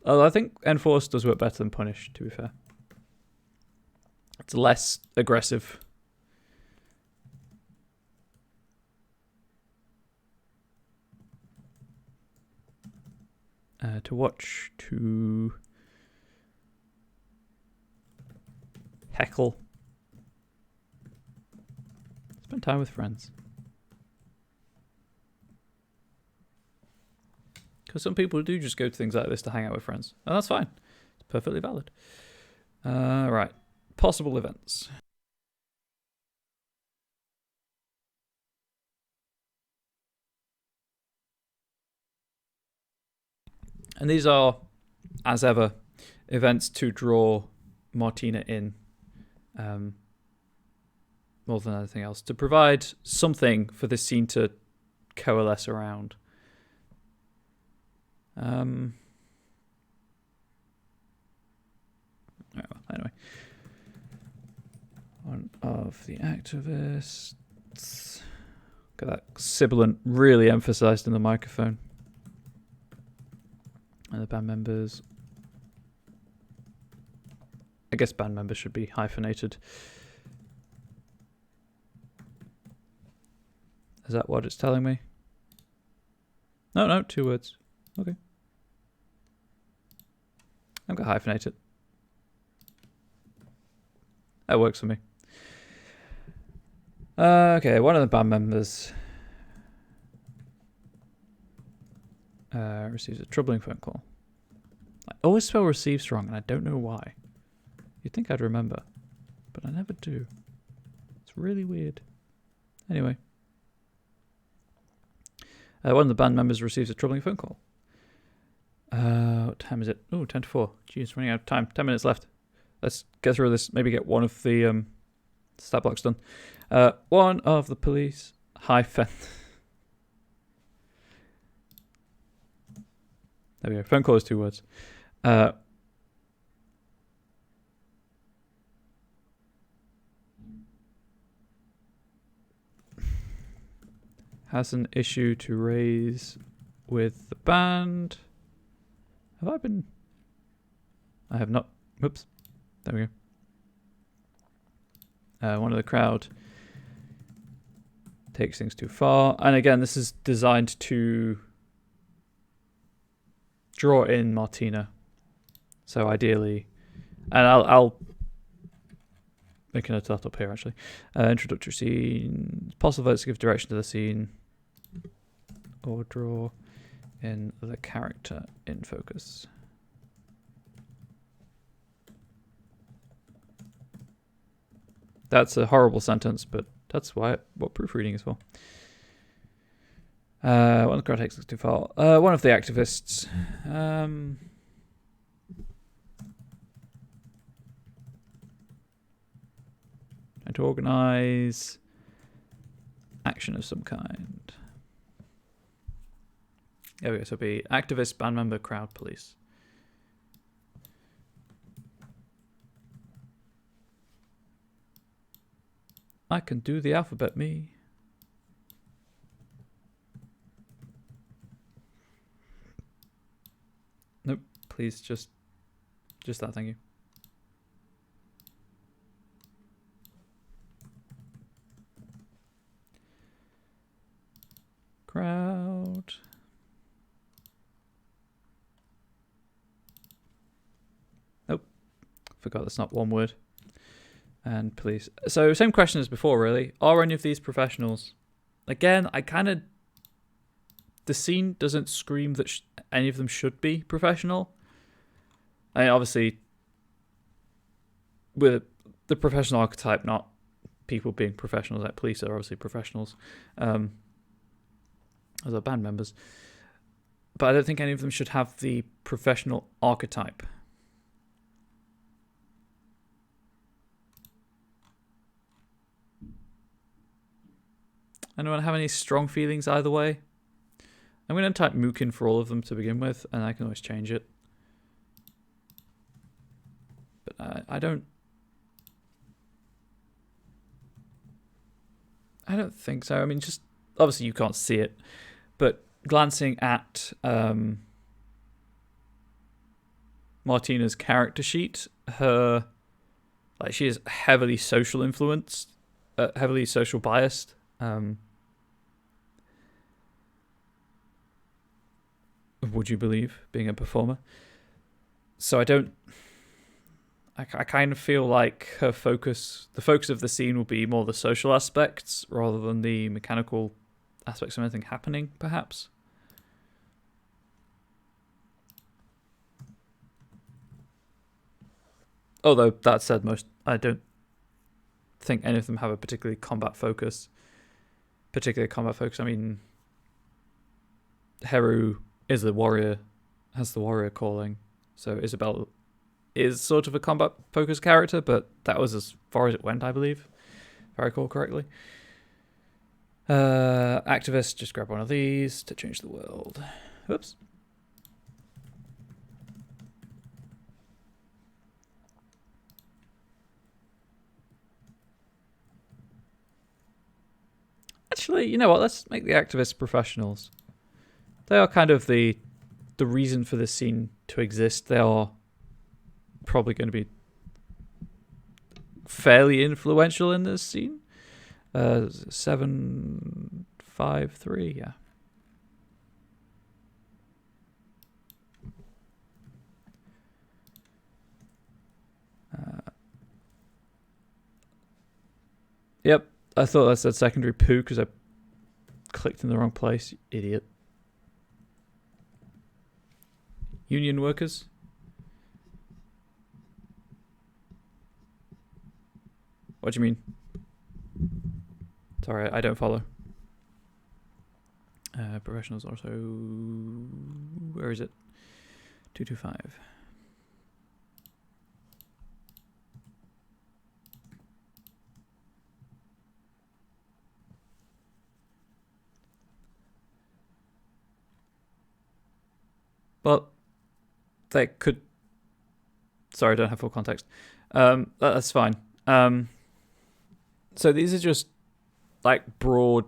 I think enforce does work better than punish, to be fair. It's less aggressive. To watch, to heckle. Spend time with friends. Because some people do just go to things like this to hang out with friends. And that's fine. It's perfectly valid. Right. Possible events. And these are, as ever, events to draw Martina in. More than anything else. To provide something for this scene to coalesce around. Anyway. One of the activists. Got that sibilant really emphasized in the microphone. And the band members. I guess band members should be hyphenated. Is that what it's telling me? No, 2 words. Okay. I'm going to hyphenate it. That works for me. Okay, one of the band members receives a troubling phone call. I always spell receives wrong, and I don't know why. You'd think I'd remember, but I never do. It's really weird. Anyway. One of the band members receives a troubling phone call. What time is it? Oh, 10 to 4. Jeez, running out of time. 10 minutes left. Let's get through this. Maybe get one of the stat blocks done. One of the police hyphen. There we go. Phone call is 2 words. Has an issue to raise with the band. Have I been? I have not. Whoops. There we go. One of the crowd takes things too far. And again, this is designed to draw in Martina. So ideally, and I'll make a note of that up here actually. Introductory scene. Possible votes to give direction to the scene, or draw in the character in focus. That's a horrible sentence, but that's what proofreading is for. One of the crowd takes us too far. One of the activists. And to organize action of some kind. There we go. So it'll be activist, band member, crowd, police. I can do the alphabet, me. Nope, please just that, thank you. Crowd. Nope, forgot that's not one word. And police. So same question as before, really. Are any of these professionals? Again, the scene doesn't scream that any of them should be professional. I mean, obviously, with the professional archetype, not people being professionals, like police are obviously professionals, as are band members. But I don't think any of them should have the professional archetype. Anyone have any strong feelings either way? I'm going to type Mook in for all of them to begin with, and I can always change it. But I don't think so. I mean, just obviously you can't see it, but glancing at Martina's character sheet, she is heavily social influenced, heavily social biased. Would you believe, being a performer? So I kind of feel like the focus of the scene will be more the social aspects rather than the mechanical aspects of anything happening, perhaps. Although, that said, I don't think any of them have a particular combat focus. I mean, Heru is the warrior, has the warrior calling. So Isabel is sort of a combat focused character, but that was as far as it went, I believe, if I recall correctly. Activist, just grab one of these to change the world. Oops. Actually, you know what? Let's make the activists professionals. They are kind of the reason for this scene to exist. They are probably going to be fairly influential in this scene. 753, yeah. Yep, I thought that said secondary poo because I clicked in the wrong place, you idiot. Union workers? What do you mean? Sorry, I don't follow. Professionals also... Where is it? 225. Well, they could... Sorry, I don't have full context. That's fine. So these are just like broad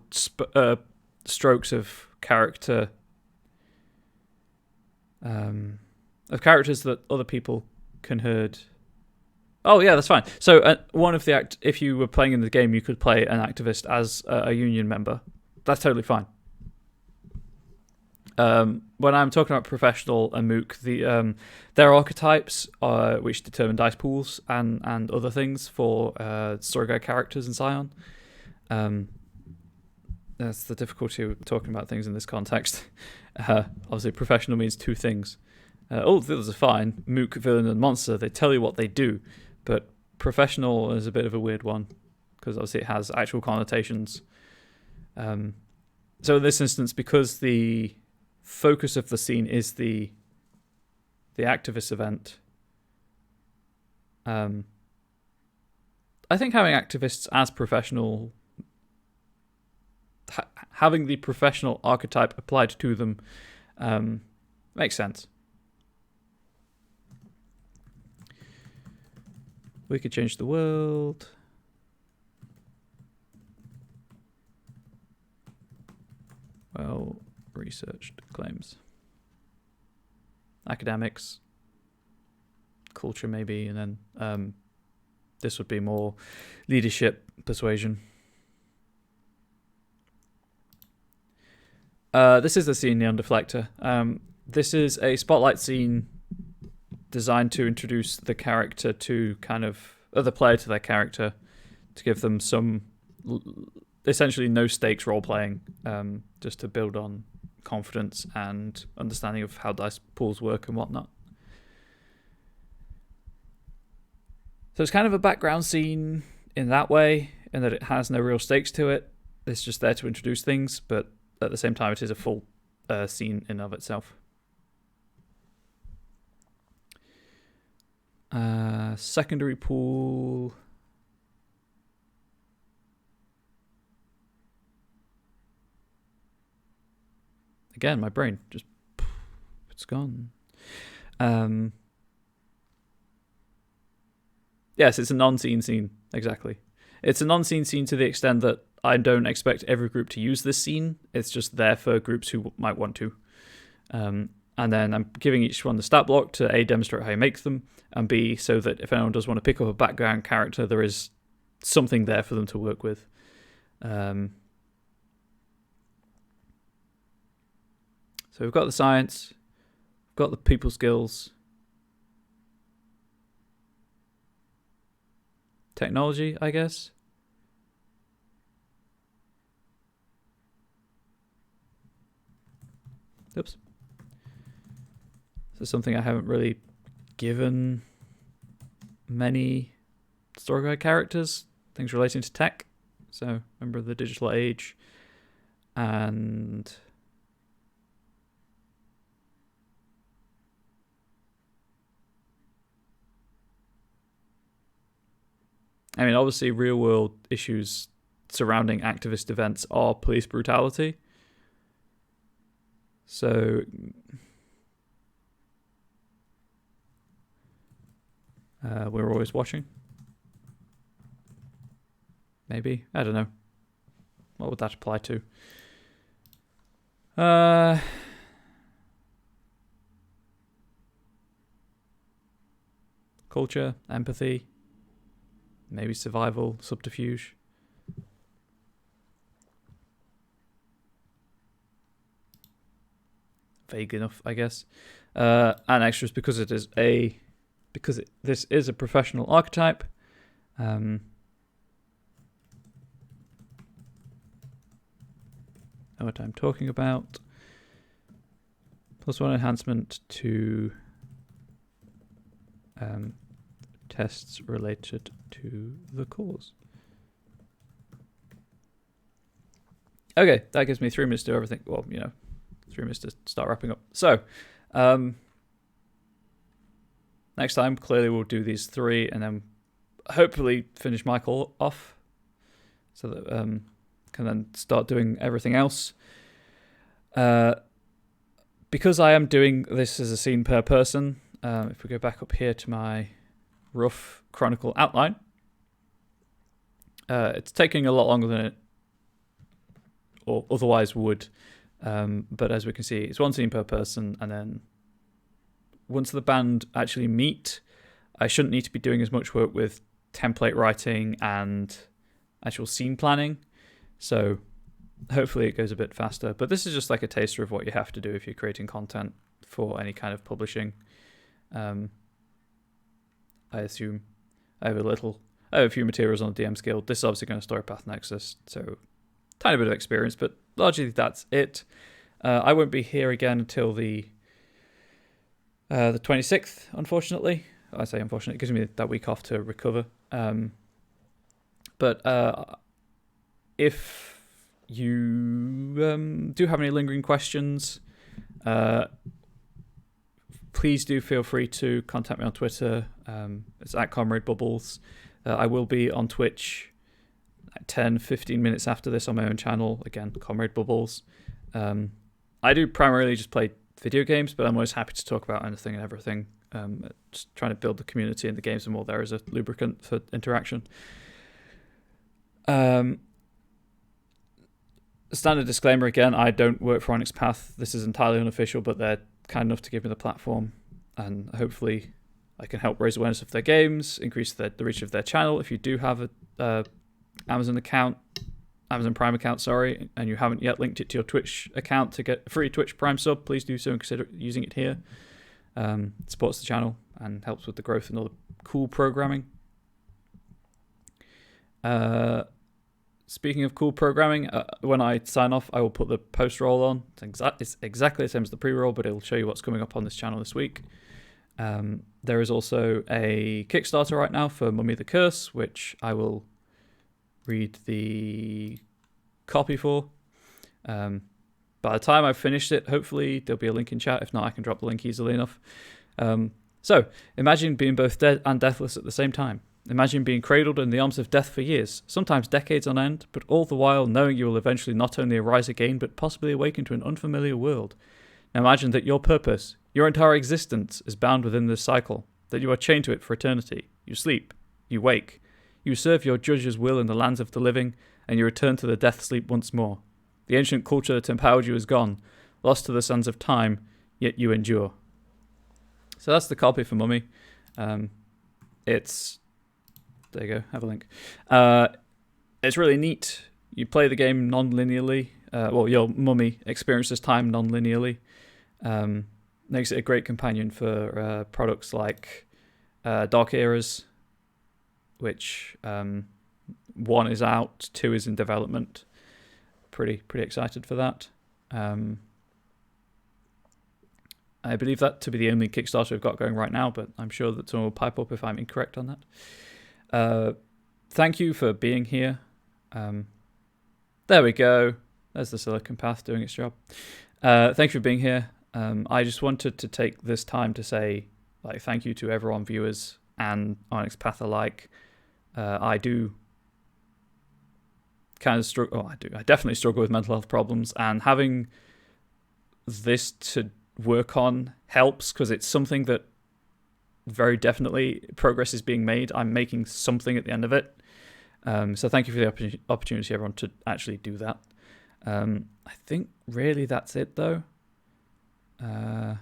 strokes of character, of characters that other people can herd. Oh yeah, that's fine. So one of the if you were playing in the game, you could play an activist as a union member. That's totally fine. When I'm talking about professional and Mook, there are archetypes which determine dice pools and other things for story guide characters in Scion. That's the difficulty of talking about things in this context. Obviously, professional means two things. All the others are fine. Mook, villain, and monster, they tell you what they do. But professional is a bit of a weird one, because obviously it has actual connotations. So in this instance, because the focus of the scene is the activist event, I think having activists as professional, having the professional archetype applied to them, makes sense. We could change the world. Well researched claims. Academics. Culture maybe, and then this would be more leadership, persuasion. This is the scene, Neon Deflector. This is a spotlight scene designed to introduce the character to the player to their character, to give them some essentially no stakes role playing, just to build on confidence and understanding of how dice pools work and whatnot. So it's kind of a background scene in that way, in that it has no real stakes to it. It's just there to introduce things, but at the same time, it is a full scene in of itself. Secondary pool. Again, my brain just, it's gone. Yes, it's a non-scene scene, exactly. It's a non-scene scene to the extent that I don't expect every group to use this scene. It's just there for groups who might want to. And then I'm giving each one the stat block to A, demonstrate how you make them, and B, so that if anyone does want to pick up a background character, there is something there for them to work with. So we've got the science, we've got the people skills, technology, I guess. Oops. This is something I haven't really given many story guide characters, things relating to tech. So remember the digital age, and I mean, obviously real world issues surrounding activist events are police brutality. So we're always watching. Maybe. I don't know. What would that apply to? Culture, empathy, maybe survival, subterfuge. Vague enough, I guess. And extras because this is a professional archetype. Know what I'm talking about. +1 enhancement to tests related to the cause. Okay, that gives me 3 minutes to do everything. Well, 3 minutes to start wrapping up. So, next time, clearly we'll do these 3 and then hopefully finish Michael off so that can then start doing everything else. Because I am doing this as a scene per person, if we go back up here to my rough chronicle outline, it's taking a lot longer than it or otherwise would. But as we can see, it's 1 scene per person, and then once the band actually meet, I shouldn't need to be doing as much work with template writing and actual scene planning. So Hopefully it goes a bit faster. But this is just like a taster of what you have to do if you're creating content for any kind of publishing. I assume I have a few materials on the DM's Guild. This is obviously going to Storypath Nexus, so tiny bit of experience, but largely that's it. I won't be here again until the 26th, unfortunately. I say unfortunately, it gives me that week off to recover. But if you do have any lingering questions, please do feel free to contact me on Twitter. It's at Comrade Bubbles. I will be on Twitch 10-15 minutes after this on my own channel. Again, Comrade Bubbles. I do primarily just play video games, but I'm always happy to talk about anything and everything. Just trying to build the community and the games and more there as a lubricant for interaction. Standard disclaimer again, I don't work for Onyx Path. This is entirely unofficial, but they're kind enough to give me the platform, and hopefully I can help raise awareness of their games, increase the reach of their channel. If you do have a Amazon Prime account, and you haven't yet linked it to your Twitch account to get a free Twitch Prime sub, please do so and consider using it here. It supports the channel and helps with the growth and all the cool programming. Speaking of cool programming, when I sign off, I will put the post-roll on. It's exactly the same as the pre-roll, but it'll show you what's coming up on this channel this week. There is also a Kickstarter right now for Mummy the Curse, which I will read the copy for. By the time I've finished it, hopefully there'll be a link in chat. If not, I can drop the link easily enough. So imagine being both dead and deathless at the same time. Imagine being cradled in the arms of death for years, sometimes decades on end, but all the while knowing you will eventually not only arise again, but possibly awaken to an unfamiliar world. Now imagine that your purpose, your entire existence, is bound within this cycle, that you are chained to it for eternity. You sleep, you wake, you serve your judge's will in the lands of the living, and you return to the death sleep once more. The ancient culture that empowered you is gone, lost to the sands of time, yet you endure. So that's the copy for Mummy. There you go, have a link. It's really neat. You play the game non-linearly. Your Mummy experiences time non-linearly. Makes it a great companion for products like Dark Eras, which 1 is out, 2 is in development. Pretty excited for that. I believe that to be the only Kickstarter we've got going right now, but I'm sure that someone will pipe up if I'm incorrect on that. Thank you for being here. There we go. There's the Silicon Path doing its job. Thank you for being here. I just wanted to take this time to say, thank you to everyone, viewers and Onyx Path alike. I do kind of struggle. I definitely struggle with mental health problems, and having this to work on helps, because it's something that very definitely progress is being made. I'm making something at the end of it. So thank you for the opportunity, everyone, to actually do that. I think really that's it, though. I've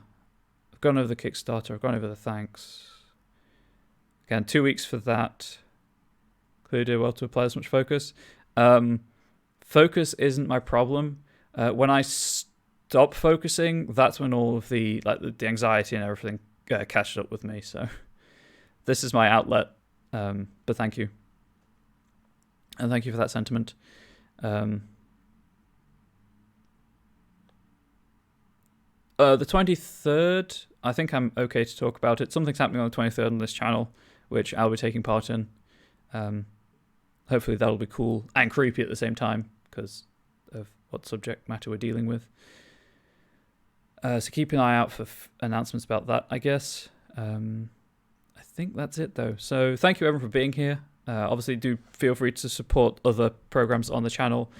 gone over the Kickstarter. I've gone over the thanks. Again, 2 weeks for that. Clearly do well to apply this much focus. Focus isn't my problem. When I stop focusing, that's when all of the anxiety and everything catches up with me. So this is my outlet. But thank you. And thank you for that sentiment. The 23rd, I think I'm okay to talk about it. Something's happening on the 23rd on this channel, which I'll be taking part in. Hopefully that'll be cool and creepy at the same time because of what subject matter we're dealing with. So keep an eye out for announcements about that, I guess. I think that's it, though. So thank you, everyone, for being here. Obviously, do feel free to support other programs on the channel.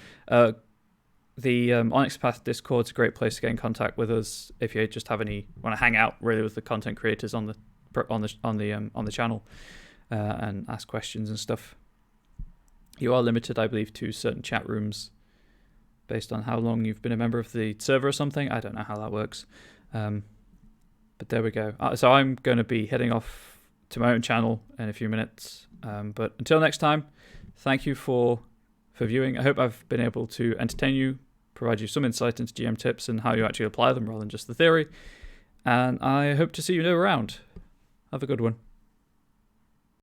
The Onyx Path Discord is a great place to get in contact with us if you just want to hang out really with the content creators on the channel and ask questions and stuff. You are limited, I believe, to certain chat rooms based on how long you've been a member of the server or something. I don't know how that works. But there we go. So I'm going to be heading off to my own channel in a few minutes. But until next time, thank you for for viewing. I hope I've been able to entertain you, provide you some insight into GM tips and how you actually apply them rather than just the theory. And I hope to see you around. Have a good one.